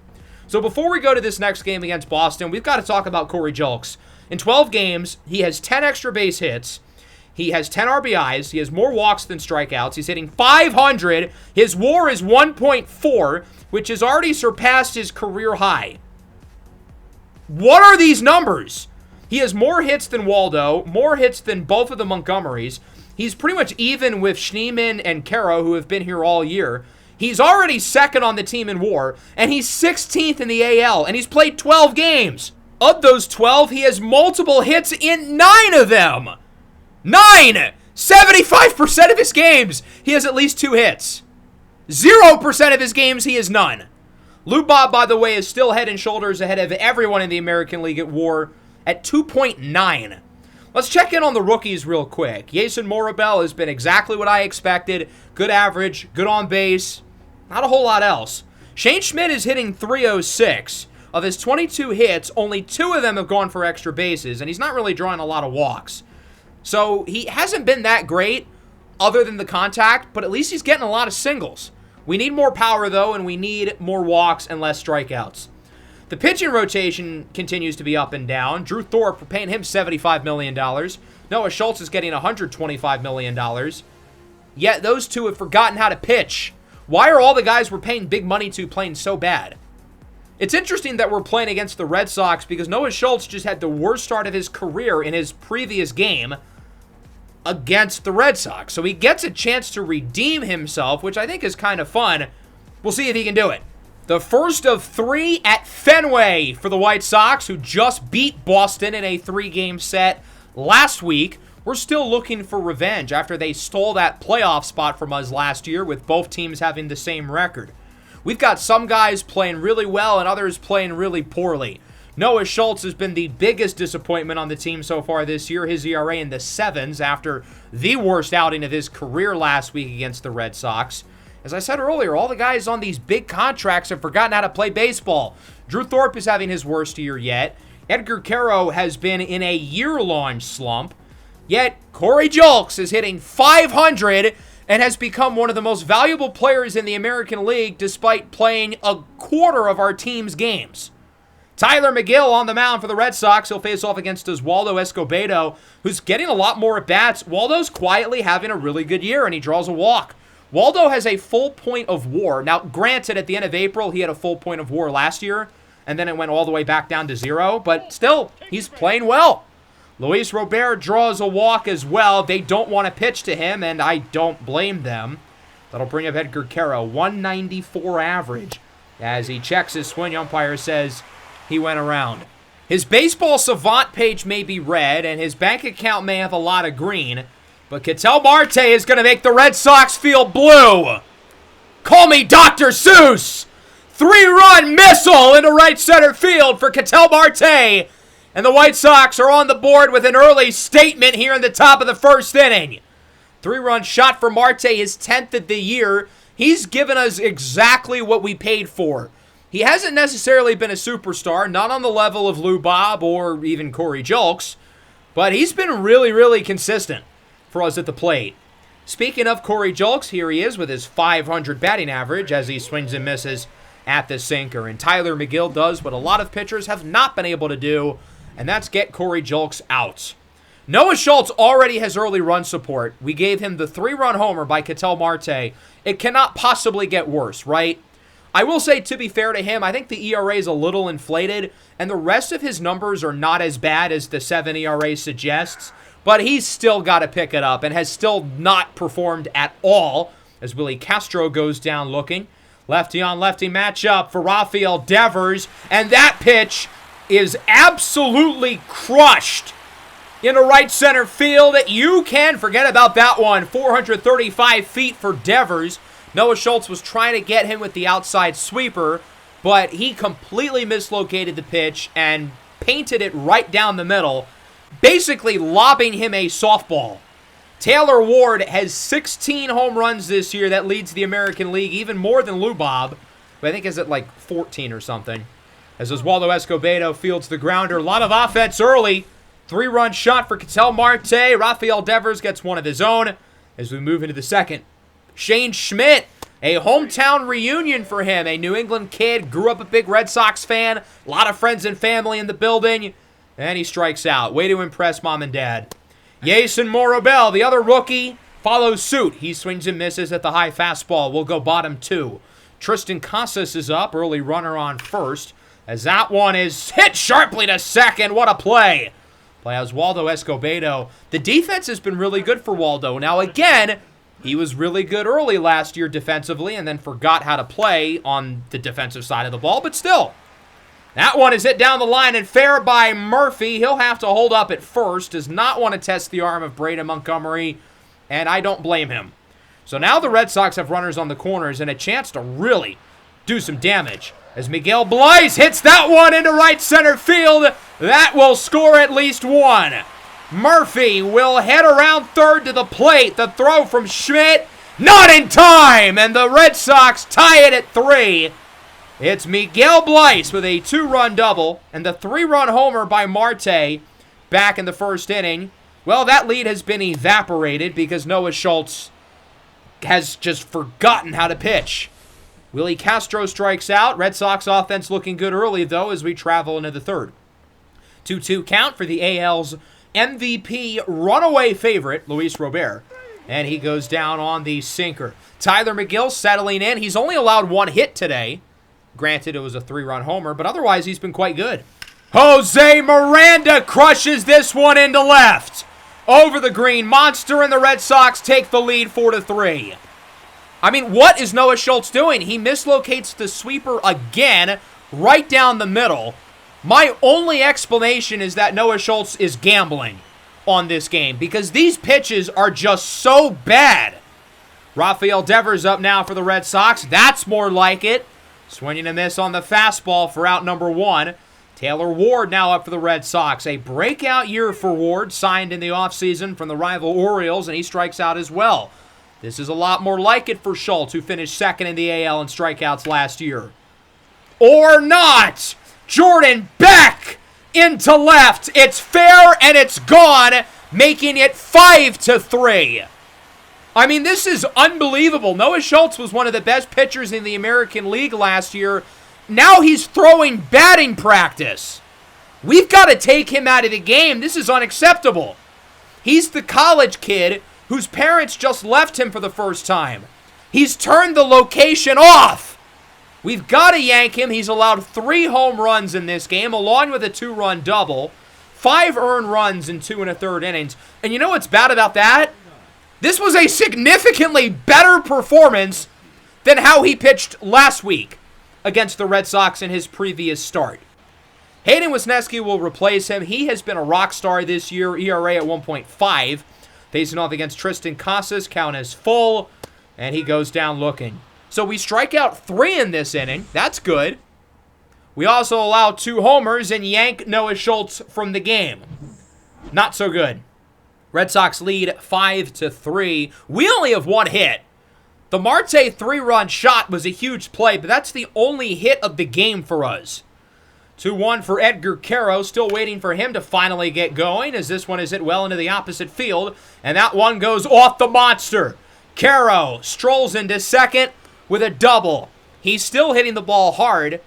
So before we go to this next game against Boston, we've got to talk about Corey Julks. In 12 games, he has 10 extra base hits. He has 10 RBIs. He has more walks than strikeouts. He's hitting .500. His WAR is 1.4, which has already surpassed his career high. What are these numbers? He has more hits than Waldo, more hits than both of the Montgomerys. He's pretty much even with Schneemann and Caro, who have been here all year. He's already second on the team in WAR, and he's 16th in the AL, and he's played 12 games. Of those 12, he has multiple hits in 9 of them. 9! 75% of his games, he has at least 2 hits. 0% of his games, he has none. Lou Bob, by the way, is still head and shoulders ahead of everyone in the American League at WAR at 2.9. Let's check in on the rookies real quick. Jason Morabel has been exactly what I expected. Good average, good on base, not a whole lot else. Shane Schmidt is hitting .306. Of his 22 hits, only 2 of them have gone for extra bases, and he's not really drawing a lot of walks. So he hasn't been that great other than the contact, but at least he's getting a lot of singles. We need more power, though, and we need more walks and less strikeouts. The pitching rotation continues to be up and down. Drew Thorpe, we're paying him $75 million. Noah Schultz is getting $125 million. Yet those two have forgotten how to pitch. Why are all the guys we're paying big money to playing so bad? It's interesting that we're playing against the Red Sox because Noah Schultz just had the worst start of his career in his previous game against the Red Sox. So he gets a chance to redeem himself, which I think is kind of fun. We'll see if he can do it. The first of 3 at Fenway for the White Sox, who just beat Boston in a 3-game set last week. We're still looking for revenge after they stole that playoff spot from us last year with both teams having the same record. We've got some guys playing really well and others playing really poorly. Noah Schultz has been the biggest disappointment on the team so far this year. His ERA in the 7s after the worst outing of his career last week against the Red Sox. As I said earlier, all the guys on these big contracts have forgotten how to play baseball. Drew Thorpe is having his worst year yet. Edgar Caro has been in a year-long slump. Yet Corey Julks is hitting .500 and has become one of the most valuable players in the American League despite playing a quarter of our team's games. Tyler McGill on the mound for the Red Sox. He'll face off against Oswaldo Escobedo, who's getting a lot more at-bats. Waldo's quietly having a really good year, and he draws a walk. Waldo has a full point of WAR. Now, granted, at the end of April, he had a full point of WAR last year, and then it went all the way back down to 0, but still, he's playing well. Luis Robert draws a walk as well. They don't want to pitch to him, and I don't blame them. That'll bring up Edgar Caro, 194 average. As he checks his swing, umpire says he went around. His baseball savant page may be red, and his bank account may have a lot of green, but Ketel Marte is going to make the Red Sox feel blue. Call me Dr. Seuss. 3-run missile into right center field for Ketel Marte. And the White Sox are on the board with an early statement here in the top of the first inning. 3-run shot for Marte, his 10th of the year. He's given us exactly what we paid for. He hasn't necessarily been a superstar, not on the level of Lou Bob or even Corey Julks, but he's been really, really consistent for us at the plate. Speaking of Corey Julks, here he is with his .500 batting average as he swings and misses at the sinker. And Tyler McGill does what a lot of pitchers have not been able to do, and that's get Corey Julks out. Noah Schultz already has early run support. We gave him the 3-run homer by Ketel Marte. It cannot possibly get worse, right? I will say, to be fair to him, I think the ERA is a little inflated, and the rest of his numbers are not as bad as the 7 ERA suggests, but he's still got to pick it up and has still not performed at all as Willie Castro goes down looking. Lefty-on-lefty matchup for Rafael Devers, and that pitch is absolutely crushed into right center field. You can forget about that one. 435 feet for Devers. Noah Schultz was trying to get him with the outside sweeper, but he completely mislocated the pitch and painted it right down the middle, basically lobbing him a softball. Taylor Ward has 16 home runs this year. That leads the American League, even more than Lou Bob, who I think is at like 14 or something. As Oswaldo Escobedo fields the grounder. A lot of offense early. 3-run shot for Ketel Marte. Rafael Devers gets one of his own as we move into the second. Shane Schmidt, a hometown reunion for him. A New England kid, grew up a big Red Sox fan, a lot of friends and family in the building, and he strikes out. Way to impress mom and dad. Jason Morobel, the other rookie, follows suit. He swings and misses at the high fastball. Will go bottom 2. Tristan Casas is up, early runner on first, as that one is hit sharply to second. What a play by Oswaldo Escobedo. The defense has been really good for Waldo. Now again, he was really good early last year defensively and then forgot how to play on the defensive side of the ball, but still. That one is hit down the line and fair by Murphy. He'll have to hold up at first. Does not want to test the arm of Braden Montgomery, and I don't blame him. So now the Red Sox have runners on the corners and a chance to really do some damage. As Miguel Blyes hits that one into right center field, that will score at least one. Murphy will head around third to the plate. The throw from Schmidt, not in time, and the Red Sox tie it at 3. It's Miguel Blyes with a 2-run double and the 3-run homer by Marte back in the first inning. Well, that lead has been evaporated because Noah Schultz has just forgotten how to pitch. Willie Castro strikes out. Red Sox offense looking good early, though, as we travel into the third. 2-2 count for the AL's MVP runaway favorite, Luis Robert. And he goes down on the sinker. Tyler McGill settling in. He's only allowed 1 hit today. Granted, it was a 3-run homer, but otherwise he's been quite good. Jose Miranda crushes this one into left. Over the green monster, and the Red Sox take the lead 4-3. I mean, what is Noah Schultz doing? He mislocates the sweeper again, right down the middle. My only explanation is that Noah Schultz is gambling on this game because these pitches are just so bad. Rafael Devers up now for the Red Sox. That's more like it. Swinging a miss on the fastball for out number 1. Taylor Ward now up for the Red Sox. A breakout year for Ward, signed in the offseason from the rival Orioles, and he strikes out as well. This is a lot more like it for Schultz, who finished second in the AL in strikeouts last year. Or not! Jordan Beck into left. It's fair and it's gone, making it 5-3. I mean, this is unbelievable. Noah Schultz was one of the best pitchers in the American League last year. Now he's throwing batting practice. We've got to take him out of the game. This is unacceptable. He's the college kid whose parents just left him for the first time. He's turned the location off. We've got to yank him. He's allowed 3 home runs in this game, along with a 2-run double, 5 earned runs in 2 1/3 innings. And you know what's bad about that? This was a significantly better performance than how he pitched last week against the Red Sox in his previous start. Hayden Wesneski will replace him. He has been a rock star this year, ERA at 1.5. Facing off against Tristan Casas, count is full, and he goes down looking. So we strike out 3 in this inning. That's good. We also allow 2 homers and yank Noah Schultz from the game. Not so good. Red Sox lead 5-3. We only have 1 hit. The Marte 3-run shot was a huge play, but that's the only hit of the game for us. 2-1 for Edgar Caro. Still waiting for him to finally get going, as this one is hit well into the opposite field, and that one goes off the monster. Caro strolls into second with a double. He's still hitting the ball hard.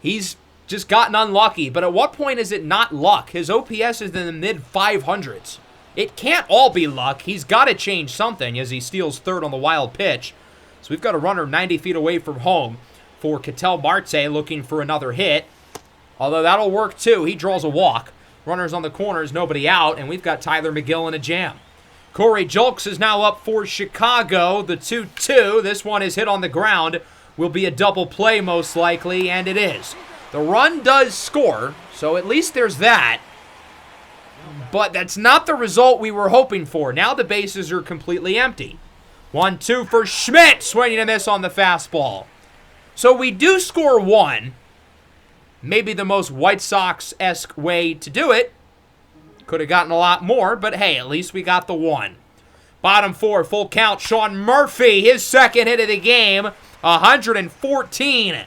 He's just gotten unlucky, but at what point is it not luck? His OPS is in the mid-500s. It can't all be luck. He's got to change something as he steals third on the wild pitch. So we've got a runner 90 feet away from home for Ketel Marte looking for another hit. Although that'll work too. He draws a walk. Runners on the corners, nobody out, and we've got Tyler McGill in a jam. Corey Julks is now up for Chicago. The 2-2. This one is hit on the ground. Will be a double play most likely, and it is. The run does score, so at least there's that. But that's not the result we were hoping for. Now the bases are completely empty. 1-2 for Schmidt, swinging a miss on the fastball. So we do score 1. Maybe the most White Sox-esque way to do it. Could have gotten a lot more, but hey, at least we got the 1. Bottom 4, full count. Sean Murphy, his second hit of the game. 114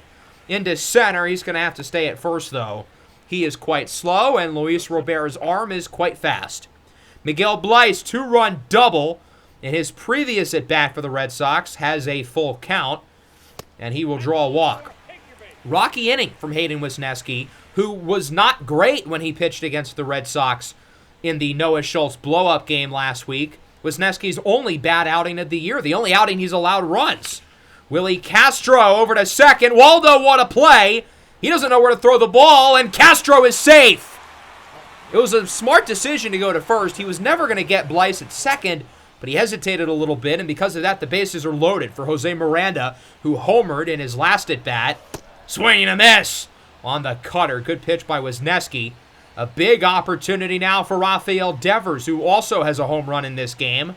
into center. He's going to have to stay at first, though. He is quite slow, and Luis Robert's arm is quite fast. Miguel Blyes, 2-run double in his previous at-bat for the Red Sox, has a full count, and he will draw a walk. Rocky inning from Hayden Wesneski, who was not great when he pitched against the Red Sox in the Noah Schultz blow-up game last week. Wesneski's only bad outing of the year, the only outing he's allowed runs. Willie Castro over to second. Waldo, what a play. He doesn't know where to throw the ball, and Castro is safe. It was a smart decision to go to first. He was never going to get Blyce at second, but he hesitated a little bit, and because of that, the bases are loaded for Jose Miranda, who homered in his last at-bat. Swing and a miss on the cutter. Good pitch by Wesneski. A big opportunity now for Rafael Devers, who also has a home run in this game.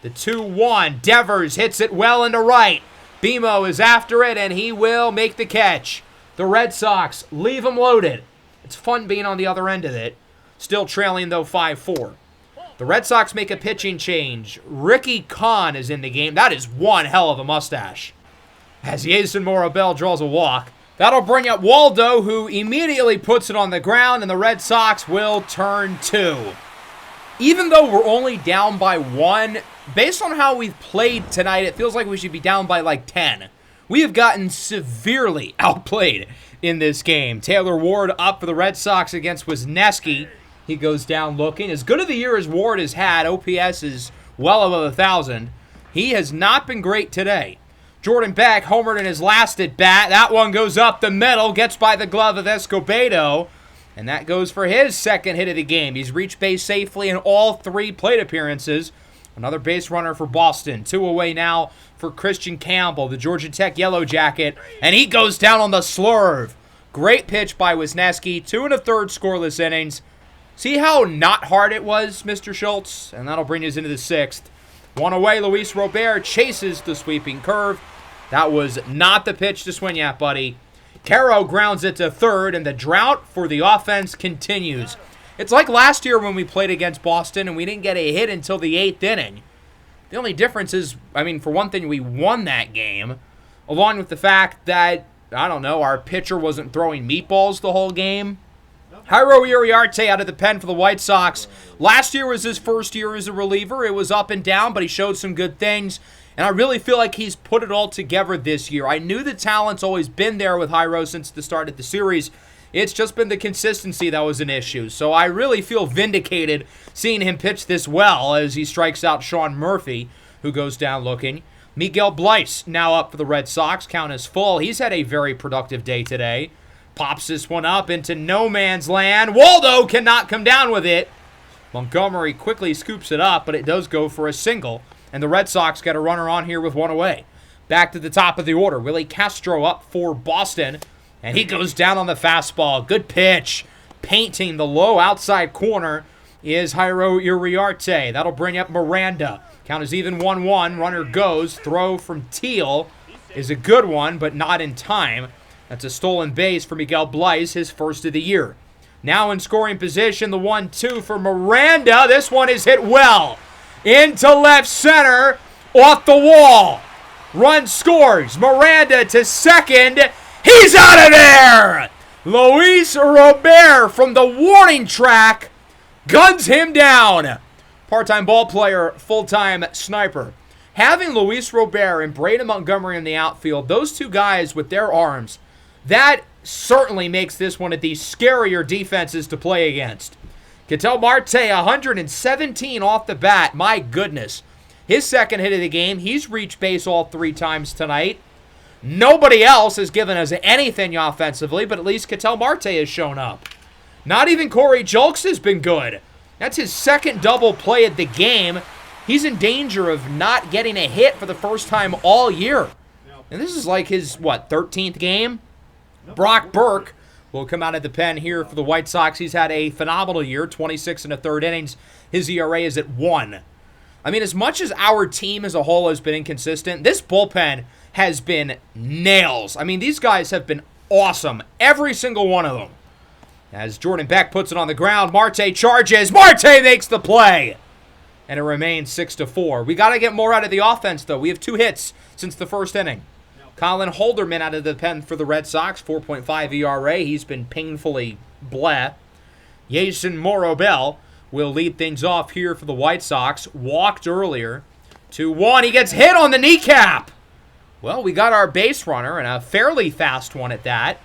The 2-1. Devers hits it well into right. Bimo is after it, and he will make the catch. The Red Sox leave him loaded. It's fun being on the other end of it. Still trailing, though, 5-4. The Red Sox make a pitching change. Ricky Kahn is in the game. That is one hell of a mustache. As Jason Morabel draws a walk. That'll bring up Waldo, who immediately puts it on the ground, and the Red Sox will turn 2. Even though we're only down by 1, based on how we've played tonight, it feels like we should be down by like 10. We have gotten severely outplayed in this game. Taylor Ward up for the Red Sox against Wesneski. He goes down looking. As good of a year as Ward has had, OPS is well above 1,000. He has not been great today. Jordan Beck homered in his last at-bat. That one goes up the middle, gets by the glove of Escobedo, and that goes for his second hit of the game. He's reached base safely in all 3 plate appearances. Another base runner for Boston. 2 away now for Christian Campbell, the Georgia Tech Yellow Jacket, and he goes down on the slurve. Great pitch by Wesneski. 2 1/3 scoreless innings. See how not hard it was, Mr. Schultz? And that'll bring us into the 6th. 1 away, Luis Robert chases the sweeping curve. That was not the pitch to swing at, buddy. Caro grounds it to third, and the drought for the offense continues. It's like last year when we played against Boston and we didn't get a hit until the 8th inning. The only difference is, I mean, for one thing, we won that game, along with the fact that, I don't know, our pitcher wasn't throwing meatballs the whole game. Jairo Uriarte out of the pen for the White Sox. Last year was his first year as a reliever. It was up and down, but he showed some good things. And I really feel like he's put it all together this year. I knew the talent's always been there with Jairo since the start of the series. It's just been the consistency that was an issue. So I really feel vindicated seeing him pitch this well as he strikes out Sean Murphy, who goes down looking. Miguel Blyce now up for the Red Sox. Count is full. He's had a very productive day today. Pops this one up into no man's land. Waldo cannot come down with it. Montgomery quickly scoops it up, but it does go for a single. And the Red Sox got a runner on here with 1 away. Back to the top of the order. Willie Castro up for Boston. And he goes down on the fastball. Good pitch. Painting the low outside corner is Jairo Uriarte. That'll bring up Miranda. Count is even 1-1. Runner goes. Throw from Teal is a good one, but not in time. That's a stolen base for Miguel Blyce, his first of the year. Now in scoring position, the 1-2 for Miranda. This one is hit well. Into left center, off the wall. Run scores. Miranda to second. He's out of there! Luis Robert from the warning track guns him down. Part-time ball player, full-time sniper. Having Luis Robert and Braden Montgomery in the outfield, those 2 guys with their arms, that certainly makes this one of the scarier defenses to play against. Ketel Marte, 117 off the bat. My goodness. His second hit of the game. He's reached base all 3 times tonight. Nobody else has given us anything offensively, but at least Ketel Marte has shown up. Not even Corey Julks has been good. That's his second double play of the game. He's in danger of not getting a hit for the first time all year. And this is like his, 13th game? Brock Burke will come out of the pen here for the White Sox. He's had a phenomenal year, 26 1/3 innings. His ERA is at 1. I mean, as much as our team as a whole has been inconsistent, this bullpen has been nails. I mean, these guys have been awesome, every single one of them. As Jordan Beck puts it on the ground, Marte charges. Marte makes the play. And it remains 6-4. We got to get more out of the offense, though. We have 2 hits since the first inning. Colin Holderman out of the pen for the Red Sox, 4.5 ERA. He's been painfully bleh. Jason Morabel will lead things off here for the White Sox. Walked earlier. 2-1. He gets hit on the kneecap. Well, we got our base runner, and a fairly fast one at that.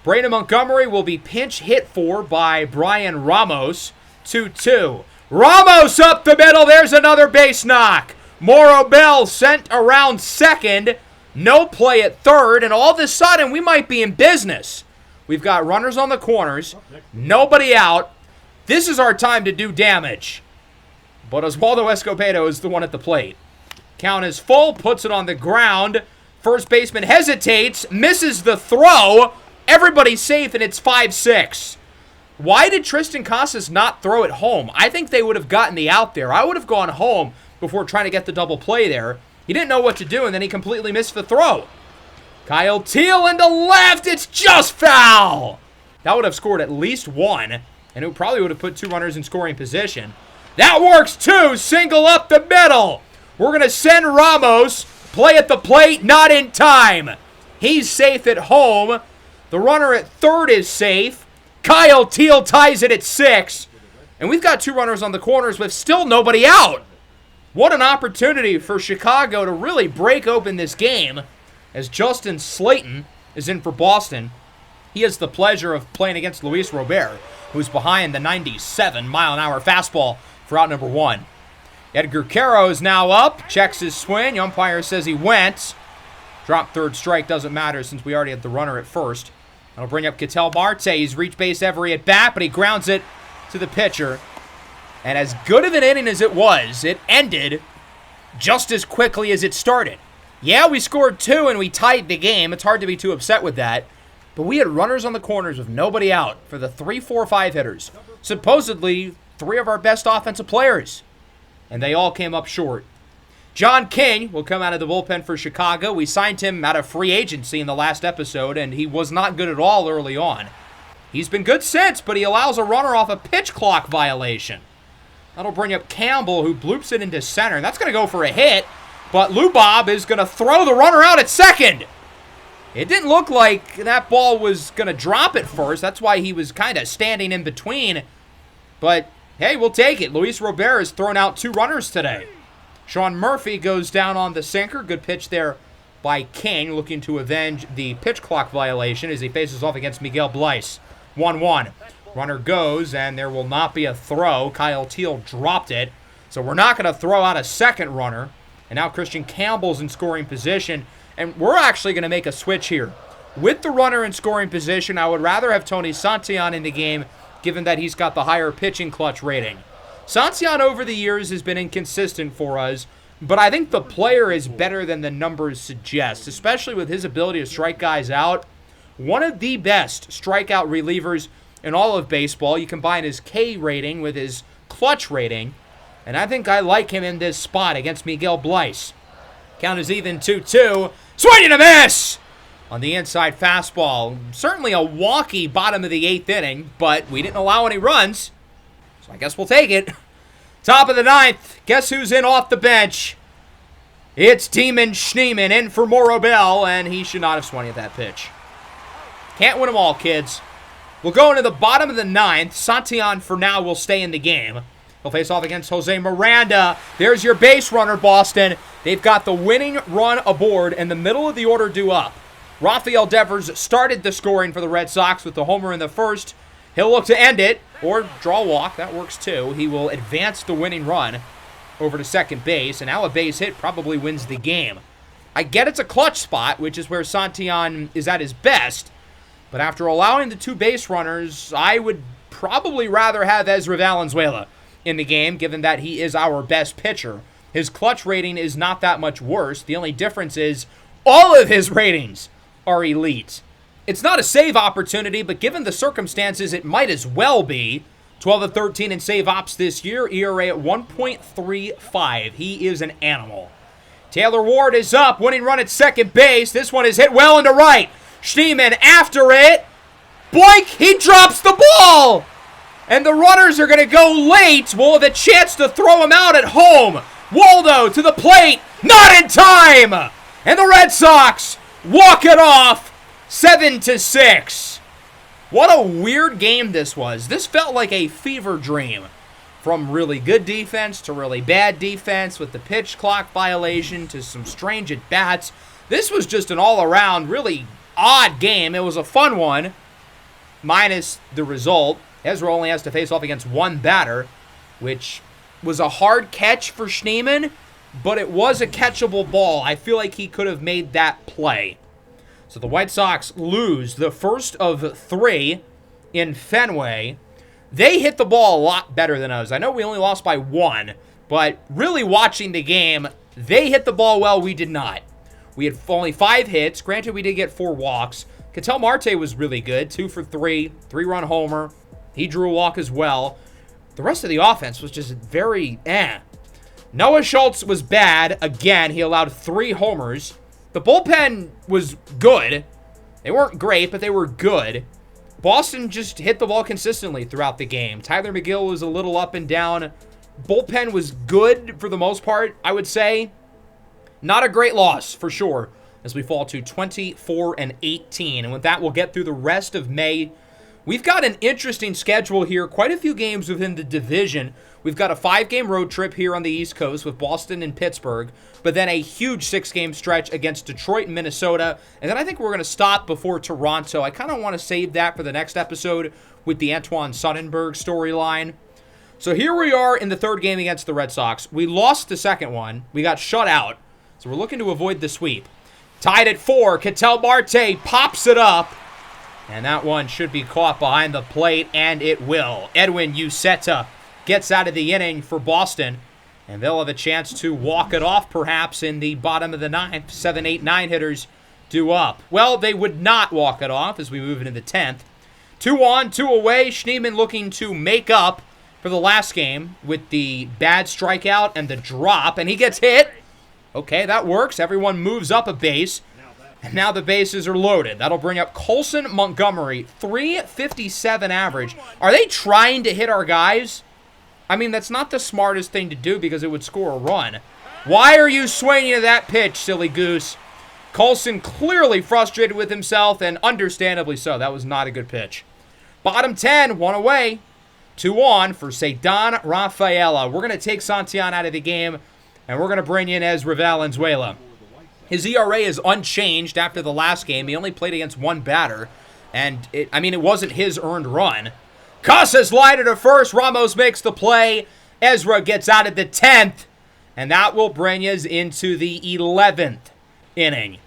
Brandon Montgomery will be pinch hit for by Brian Ramos. 2-2. Ramos up the middle. There's another base knock. Morrow Bell sent around second. No play at third, and all of a sudden, we might be in business. We've got runners on the corners. Nobody out. This is our time to do damage. But Osvaldo Escobedo is the one at the plate. Count is full, puts it on the ground. First baseman hesitates, misses the throw. Everybody's safe, and it's 5-6. Why did Tristan Casas not throw it home? I think they would have gotten the out there. I would have gone home before trying to get the double play there. He didn't know what to do, and then he completely missed the throw. Kyle Teal into left. It's just foul. That would have scored at least one, and it probably would have put 2 runners in scoring position. That works too. Single up the middle. We're going to send Ramos. Play at the plate, not in time. He's safe at home. The runner at third is safe. Kyle Teal ties it at 6. And we've got 2 runners on the corners with still nobody out. What an opportunity for Chicago to really break open this game, as Justin Slayton is in for Boston. He has the pleasure of playing against Luis Robert, who's behind the 97-mile-an-hour fastball for out number 1. Edgar Caro is now up, checks his swing. Umpire says he went. Drop third strike, doesn't matter since we already had the runner at first. That'll bring up Ketel Marte. He's reached base every at bat, but he grounds it to the pitcher. And as good of an inning as it was, it ended just as quickly as it started. Yeah, we scored 2 and we tied the game. It's hard to be too upset with that. But we had runners on the corners with nobody out for the 3, 4, 5 hitters. Supposedly 3 of our best offensive players. And they all came up short. John King will come out of the bullpen for Chicago. We signed him out of free agency in the last episode, and he was not good at all early on. He's been good since, but he allows a runner off a pitch clock violation. That'll bring up Campbell, who bloops it into center. And that's going to go for a hit, but Lubob is going to throw the runner out at second. It didn't look like that ball was going to drop at first. That's why he was kind of standing in between. But, hey, we'll take it. Luis Robert has thrown out 2 runners today. Sean Murphy goes down on the sinker. Good pitch there by King, looking to avenge the pitch clock violation as he faces off against Miguel Bleis. 1-1. Runner goes, and there will not be a throw. Kyle Teal dropped it. So we're not going to throw out a second runner. And now Christian Campbell's in scoring position. And we're actually going to make a switch here. With the runner in scoring position, I would rather have Tony Santillan in the game, given that he's got the higher pitching clutch rating. Santillan over the years has been inconsistent for us, but I think the player is better than the numbers suggest, especially with his ability to strike guys out. One of the best strikeout relievers in all of baseball. You combine his K rating with his clutch rating, and I think I like him in this spot against Miguel Bleis. Count is even 2-2. Swing and a miss! On the inside fastball. Certainly a wonky bottom of the 8th inning, but we didn't allow any runs, so I guess we'll take it. Top of the 9th. Guess who's in off the bench? It's Demon Schneeman in for Morrow Bell, and he should not have swung at that pitch. Can't win them all, kids. We'll go into the bottom of the 9th. Santillan, for now, will stay in the game. He'll face off against Jose Miranda. There's your base runner, Boston. They've got the winning run aboard and the middle of the order due up. Rafael Devers started the scoring for the Red Sox with the homer in the first. He'll look to end it, or draw a walk. That works too. He will advance the winning run over to second base, and now a base hit probably wins the game. I get it's a clutch spot, which is where Santillan is at his best, but after allowing the 2 base runners, I would probably rather have Ezra Valenzuela in the game, given that he is our best pitcher. His clutch rating is not that much worse. The only difference is all of his ratings are elite. It's not a save opportunity, but given the circumstances, it might as well be. 12-13 in save ops this year, ERA at 1.35. He is an animal. Taylor Ward is up, winning run at second base. This one is hit well into right. Schneeman after it. Boink, he drops the ball! And the runners are going to go late. We'll have a chance to throw him out at home. Waldo to the plate, not in time! And the Red Sox walk it off, 7-6. What a weird game this was. This felt like a fever dream. From really good defense to really bad defense with the pitch clock violation to some strange at-bats. This was just an all-around really odd game. It was a fun one, minus the result. Ezra only has to face off against one batter, which was a hard catch for Schneemann, but it was a catchable ball. I feel like he could have made that play. So the White Sox lose the first of 3 in Fenway. They hit the ball a lot better than us. I know we only lost by 1, but really watching the game, they hit the ball well, we did not. We had only 5 hits. Granted, we did get 4 walks. Ketel Marte was really good, 2 for 3, 3-run homer. He drew a walk as well. The rest of the offense was just very Noah Schultz was bad. Again, he allowed 3 homers. The bullpen was good. They weren't great, but they were good. Boston just hit the ball consistently throughout the game. Tyler McGill was a little up and down. Bullpen was good for the most part, I would say. Not a great loss, for sure, as we fall to 24-18. And with that, we'll get through the rest of May. We've got an interesting schedule here. Quite a few games within the division. We've got a 5-game road trip here on the East Coast with Boston and Pittsburgh, but then a huge 6-game stretch against Detroit and Minnesota. And then I think we're going to stop before Toronto. I kind of want to save that for the next episode with the Antoine Sonnenberg storyline. So here we are in the 3rd game against the Red Sox. We lost the 2nd one. We got shut out. So we're looking to avoid the sweep. Tied at 4. Ketel Marte pops it up. And that one should be caught behind the plate, and it will. Edwin Uceta gets out of the inning for Boston, and they'll have a chance to walk it off perhaps in the bottom of the 9th. 7, 8, 9 hitters due up. Well, they would not walk it off as we move into the 10th. 2 on, 2 away. Schneemann looking to make up for the last game with the bad strikeout and the drop, and he gets hit. Okay, that works. Everyone moves up a base. And now the bases are loaded. That'll bring up Colson Montgomery, 357 average. Are they trying to hit our guys? I mean, that's not the smartest thing to do because it would score a run. Why are you swinging to that pitch, silly goose? Colson clearly frustrated with himself, and understandably so. That was not a good pitch. Bottom 10, 1 away. 2 on for Cedon Rafaela. We're going to take Santillan out of the game, and we're going to bring in Ezra Valenzuela. His ERA is unchanged after the last game. He only played against 1 batter. And, it wasn't his earned run. Casas line to first. Ramos makes the play. Ezra gets out at the 10th. And that will bring us into the 11th inning.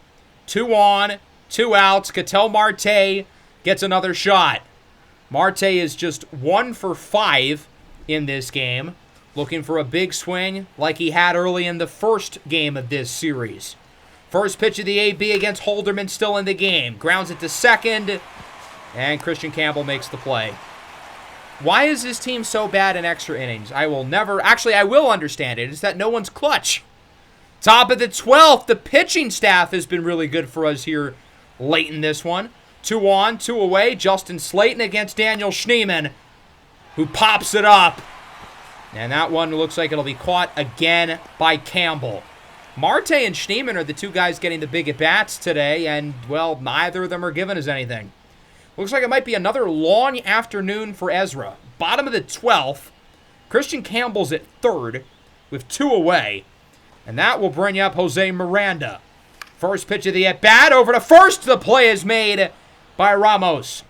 2 on, 2 outs. Ketel Marte gets another shot. Marte is just 1 for 5 in this game. Looking for a big swing like he had early in the first game of this series. First pitch of the AB against Holderman still in the game. Grounds it to second, and Christian Campbell makes the play. Why is this team so bad in extra innings? I will never... Actually, I will understand it. It's that no one's clutch. Top of the 12th. The pitching staff has been really good for us here late in this one. 2 on, 2 away. Justin Slayton against Daniel Schneemann, who pops it up. And that one looks like it'll be caught again by Campbell. Marte and Schneemann are the 2 guys getting the big at-bats today, and, well, neither of them are giving us anything. Looks like it might be another long afternoon for Ezra. Bottom of the 12th. Christian Campbell's at 3rd with 2 away, and that will bring up Jose Miranda. First pitch of the at-bat over to first. The play is made by Ramos.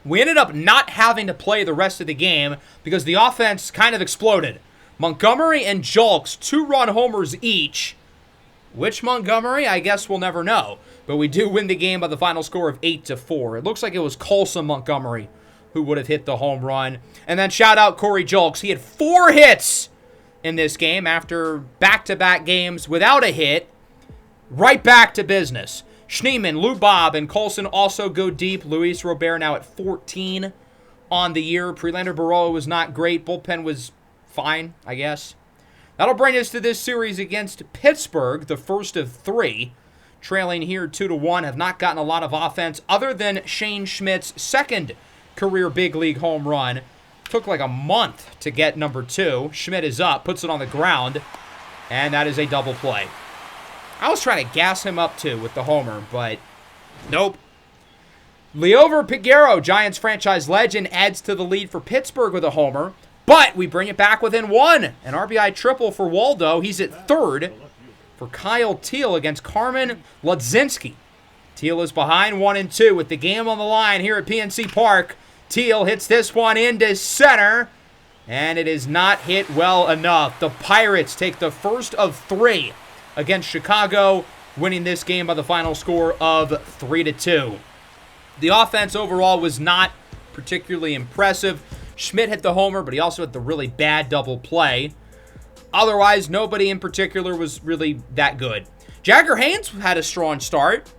We ended up not having to play the rest of the game because the offense kind of exploded. Montgomery and Julks, 2-run homers each. Which Montgomery? I guess we'll never know. But we do win the game by the final score of 8-4. It looks like it was Colson Montgomery who would have hit the home run. And then shout out Corey Julks. He had 4 hits in this game after back-to-back games without a hit. Right back to business. Schneemann, Lou Bob, and Colson also go deep. Luis Robert now at 14 on the year. Prelander Baroa was not great. Bullpen was fine, I guess. That'll bring us to this series against Pittsburgh, the first of 3. Trailing here 2-1, have not gotten a lot of offense other than Shane Schmidt's 2nd career big league home run. Took like a month to get number 2. Schmidt is up, puts it on the ground, and that is a double play. I was trying to gas him up too with the homer, but nope. Liover Peguero, Giants franchise legend, adds to the lead for Pittsburgh with a homer. But we bring it back within one. An RBI triple for Waldo. He's at third for Kyle Teal against Carmen Ludzinski. Teal is behind 1-2 with the game on the line here at PNC Park. Teal hits this one into center, and it is not hit well enough. The Pirates take the first of 3 against Chicago, winning this game by the final score of 3-2. The offense overall was not particularly impressive. Schmidt hit the homer, but he also had the really bad double play. Otherwise, nobody in particular was really that good. Jagger Haynes had a strong start.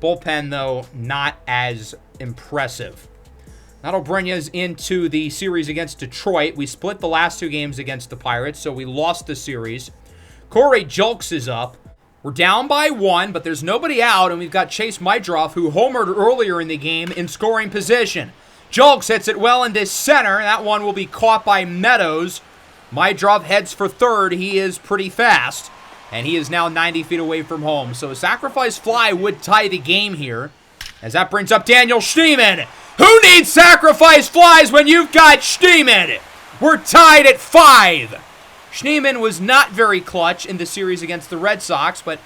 Bullpen, though, not as impressive. That'll bring us into the series against Detroit. We split the last 2 games against the Pirates, so we lost the series. Corey Julks is up. We're down by 1, but there's nobody out, and we've got Chase Mydroff, who homered earlier in the game, in scoring position. Julks hits it well into center. That one will be caught by Meadows. Mydroff heads for third. He is pretty fast, and he is now 90 feet away from home. So a sacrifice fly would tie the game here, as that brings up Daniel Schneemann. Who needs sacrifice flies when you've got Schneemann? We're tied at 5. Schneemann was not very clutch in the series against the Red Sox, but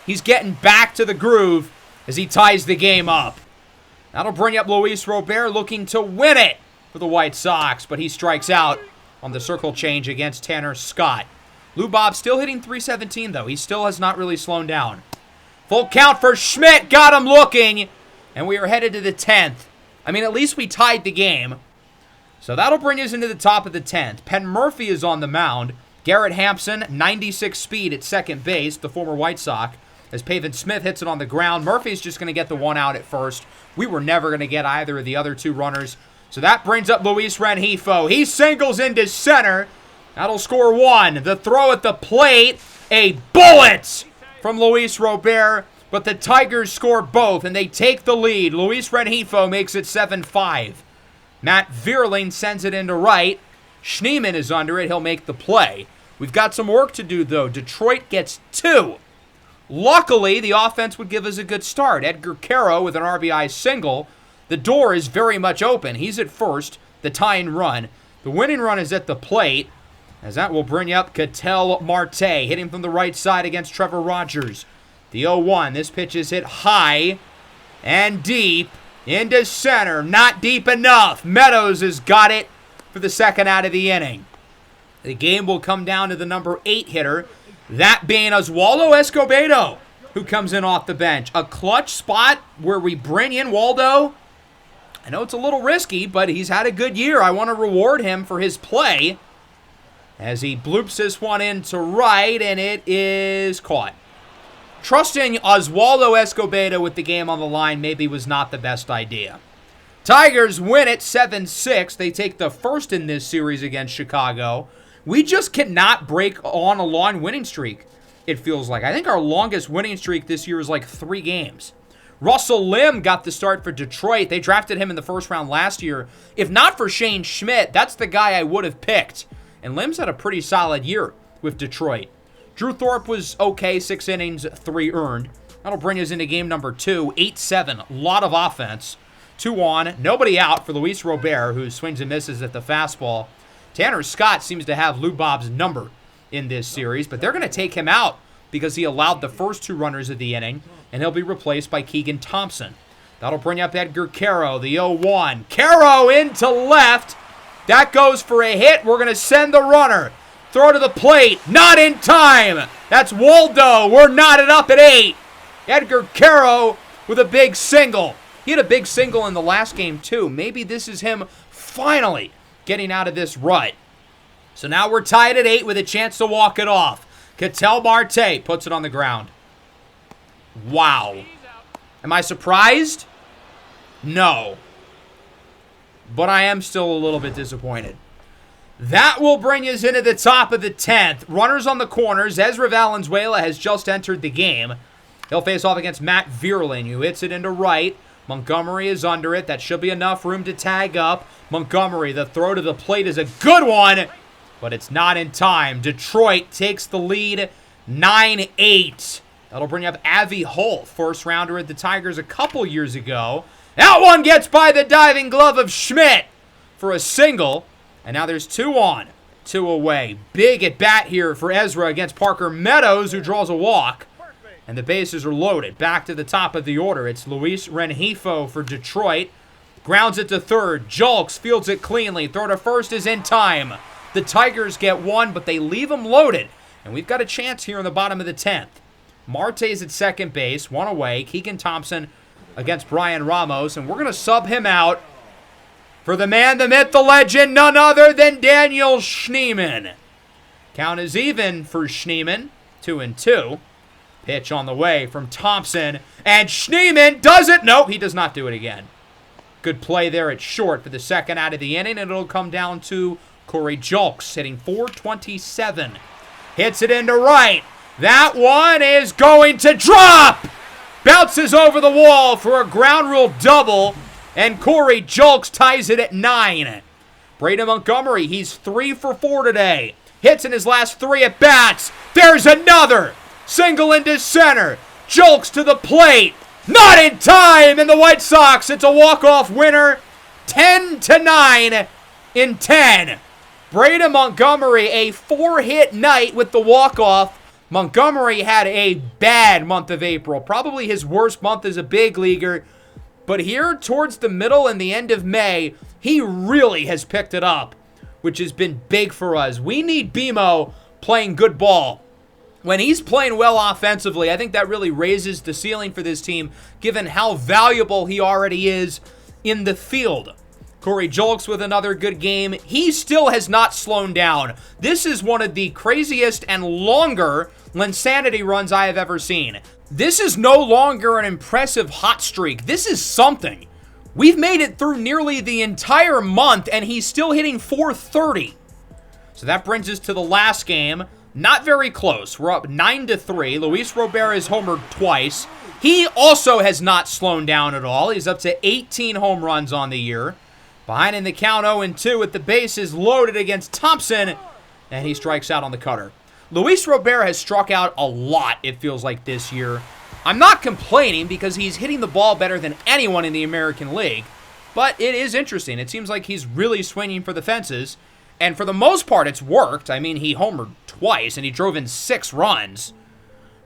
he's getting back to the groove as he ties the game up. That'll bring up Luis Robert looking to win it for the White Sox, but he strikes out on the circle change against Tanner Scott. Lou Bob still hitting .317, though. He still has not really slowed down. Full count for Schmidt. Got him looking, and we are headed to the 10th. I mean, at least we tied the game. So that'll bring us into the top of the 10th. Penn Murphy is on the mound. Garrett Hampson, 96 speed at second base, the former White Sox. As Pavin Smith hits it on the ground, Murphy's just going to get the one out at first. We were never going to get either of the other 2 runners. So that brings up Luis Rengifo. He singles into center. That'll score 1. The throw at the plate, a bullet from Luis Robert. But the Tigers score both, and they take the lead. Luis Rengifo makes it 7-5. Matt Vierling sends it into right. Schneemann is under it. He'll make the play. We've got some work to do, though. Detroit gets 2. Luckily, the offense would give us a good start. Edgar Caro with an RBI single. The door is very much open. He's at first, the tying run. The winning run is at the plate, as that will bring up Ketel Marte, hitting from the right side against Trevor Rogers. The 0-1. This pitch is hit high and deep into center. Not deep enough. Meadows has got it for the second out of the inning. The game will come down to the number 8 hitter, that being Oswaldo Escobedo, who comes in off the bench. A clutch spot where we bring in Waldo. I know it's a little risky, but he's had a good year. I want to reward him for his play as he bloops this one into right, and it is caught. Trusting Oswaldo Escobedo with the game on the line maybe was not the best idea. Tigers win it 7-6. They take the first in this series against Chicago. We just cannot break on a long winning streak, it feels like. I think our longest winning streak this year is like 3 games. Russell Lim got the start for Detroit. They drafted him in the first round last year. If not for Shane Schmidt, that's the guy I would have picked. And Lim's had a pretty solid year with Detroit. Drew Thorpe was okay, 6 innings, 3 earned. That'll bring us into game number 2, 8-7. A lot of offense. 2 on, nobody out for Luis Robert, who swings and misses at the fastball. Tanner Scott seems to have Lou Bob's number in this series, but they're going to take him out because he allowed the first 2 runners of the inning, and he'll be replaced by Keegan Thompson. That'll bring up Edgar Caro, the 0-1. Caro into left. That goes for a hit. We're going to send the runner. Throw to the plate. Not in time. That's Waldo. We're knotted up at 8. Edgar Caro with a big single. He had a big single in the last game, too. Maybe this is him finally getting out of this rut. So now we're tied at 8 with a chance to walk it off. Ketel Marte puts it on the ground. Wow. Am I surprised? No. But I am still a little bit disappointed. That will bring us into the top of the 10th. Runners on the corners. Ezra Valenzuela has just entered the game. He'll face off against Matt Vierling, who hits it into right. Montgomery is under it. That should be enough room to tag up. Montgomery, the throw to the plate is a good one, but it's not in time. Detroit takes the lead 9-8. That'll bring up Avi Holt, first rounder at the Tigers a couple years ago. That one gets by the diving glove of Schmidt for a single. And now there's 2 on, 2 away. Big at bat here for Ezra against Parker Meadows, who draws a walk. And the bases are loaded. Back to the top of the order. It's Luis Rengifo for Detroit. Grounds it to third. Julks fields it cleanly. Throw to first is in time. The Tigers get 1, but they leave them loaded. And we've got a chance here in the bottom of the 10th. Marte's at second base, 1 away. Keegan Thompson against Brian Ramos. And we're going to sub him out for the man, the myth, the legend, none other than Daniel Schneemann. Count is even for Schneemann, 2-2. Pitch on the way from Thompson. And Schneemann does it. Nope, he does not do it again. Good play there at short for the second out of the inning. And it'll come down to Corey Julks hitting .427. Hits it into right. That one is going to drop. Bounces over the wall for a ground rule double. And Corey Julks ties it at 9. Braden Montgomery, he's 3 for 4 today. Hits in his last 3 at-bats. There's another. Single into center. Julks to the plate. Not in time. And the White Sox, it's a walk-off winner. 10-9 in 10. Braden Montgomery, a 4-hit night with the walk-off. Montgomery had a bad month of April. Probably his worst month as a big leaguer. But here towards the middle and the end of May, he really has picked it up, which has been big for us. We need BMO playing good ball. When he's playing well offensively, I think that really raises the ceiling for this team, given how valuable he already is in the field. Corey Julks with another good game. He still has not slowed down. This is one of the craziest and longer Linsanity runs I have ever seen. This is no longer an impressive hot streak. This is something. We've made it through nearly the entire month, and he's still hitting .430. So that brings us to the last game. Not very close. We're up 9-3. Luis Robert has homered twice. He also has not slowed down at all. He's up to 18 home runs on the year. Behind in the count 0-2 with the bases loaded against Thompson. And he strikes out on the cutter. Luis Robert has struck out a lot, it feels like, this year. I'm not complaining because he's hitting the ball better than anyone in the American League. But it is interesting. It seems like he's really swinging for the fences. And for the most part, it's worked. I mean, he homered twice, and he drove in 6 runs.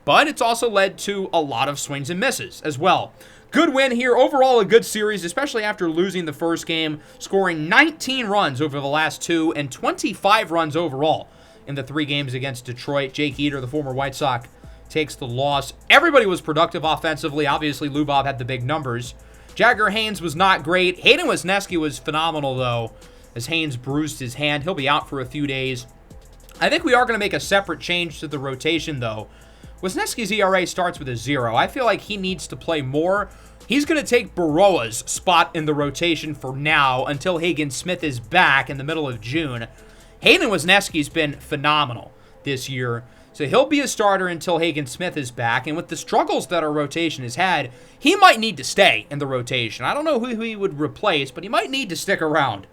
But it's also led to a lot of swings and misses as well. Good win here. Overall, a good series, especially after losing the first game, scoring 19 runs over the last 2 and 25 runs overall in the 3 games against Detroit. Jake Eder, the former White Sox, takes the loss. Everybody was productive offensively. Obviously, Lubov had the big numbers. Jagger Haynes was not great. Hayden Wesneski was phenomenal, though, as Haynes bruised his hand. He'll be out for a few days. I think we are going to make a separate change to the rotation, though. Wesneski's ERA starts with a 0. I feel like he needs to play more. He's going to take Baroa's spot in the rotation for now until Hagen-Smith is back in the middle of June. Hayden Wesneski's been phenomenal this year, so he'll be a starter until Hagen-Smith is back. And with the struggles that our rotation has had, he might need to stay in the rotation. I don't know who he would replace, but he might need to stick around.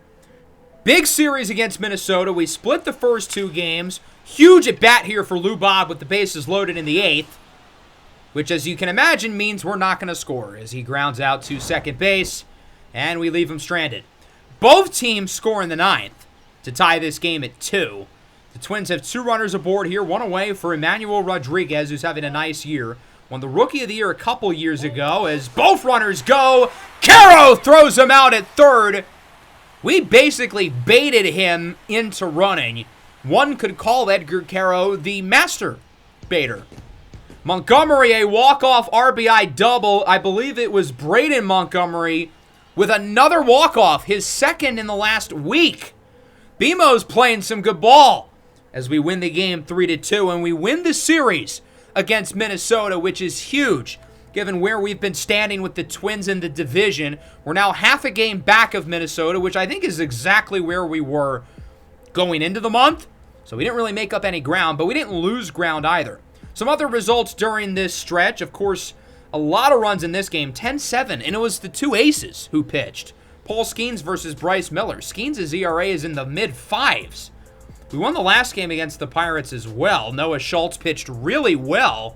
Big series against Minnesota. We split the first 2 games. Huge at bat here for Lubov with the bases loaded in the 8th, which, as you can imagine, means we're not going to score as he grounds out to second base, and we leave him stranded. Both teams score in the 9th to tie this game at 2. The Twins have 2 runners aboard here, 1 away for Emmanuel Rodriguez, who's having a nice year. Won the Rookie of the Year a couple years ago as both runners go. Caro throws him out at third. We basically baited him into running. One could call Edgar Caro the master baiter. Montgomery, a walk-off RBI double. I believe it was Braden Montgomery with another walk-off, his second in the last week. BMO's playing some good ball as we win the game 3-2, and we win the series against Minnesota, which is huge, given where we've been standing with the Twins in the division. We're now half a game back of Minnesota, which I think is exactly where we were going into the month. So we didn't really make up any ground, but we didn't lose ground either. Some other results during this stretch, of course, a lot of runs in this game, 10-7, and it was the 2 aces who pitched. Paul Skeens versus Bryce Miller. Skeens' ERA is in the mid-5s. We won the last game against the Pirates as well. Noah Schultz pitched really well.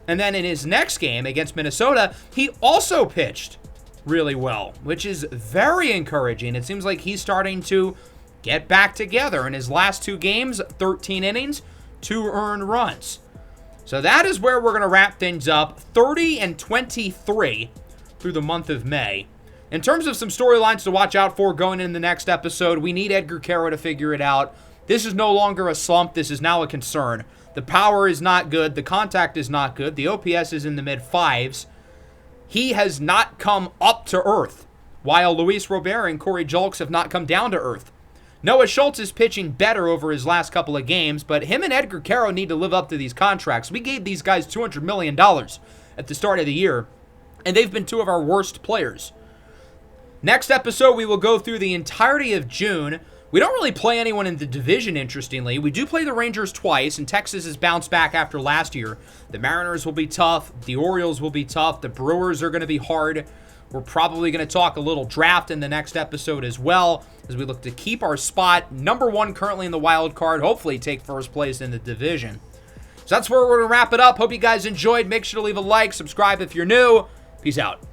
And then in his next game against Minnesota, he also pitched really well, which is very encouraging. It seems like he's starting to get back together. In his last 2 games, 13 innings, 2 earned runs. So that is where we're going to wrap things up. 30-23 through the month of May. In terms of some storylines to watch out for going in the next episode, we need Edgar Quero to figure it out. This is no longer a slump. This is now a concern. The power is not good. The contact is not good. The OPS is in the mid-5s. He has not come up to earth, while Luis Robert and Corey Julks have not come down to earth. Noah Schultz is pitching better over his last couple of games, but him and Edgar Quero need to live up to these contracts. We gave these guys $200 million at the start of the year, and they've been 2 of our worst players. Next episode, we will go through the entirety of June. We don't really play anyone in the division, interestingly. We do play the Rangers twice, and Texas has bounced back after last year. The Mariners will be tough. The Orioles will be tough. The Brewers are going to be hard. We're probably going to talk a little draft in the next episode as well, as we look to keep our spot number 1 currently in the wild card, hopefully take first place in the division. So that's where we're going to wrap it up. Hope you guys enjoyed. Make sure to leave a like, subscribe if you're new. Peace out.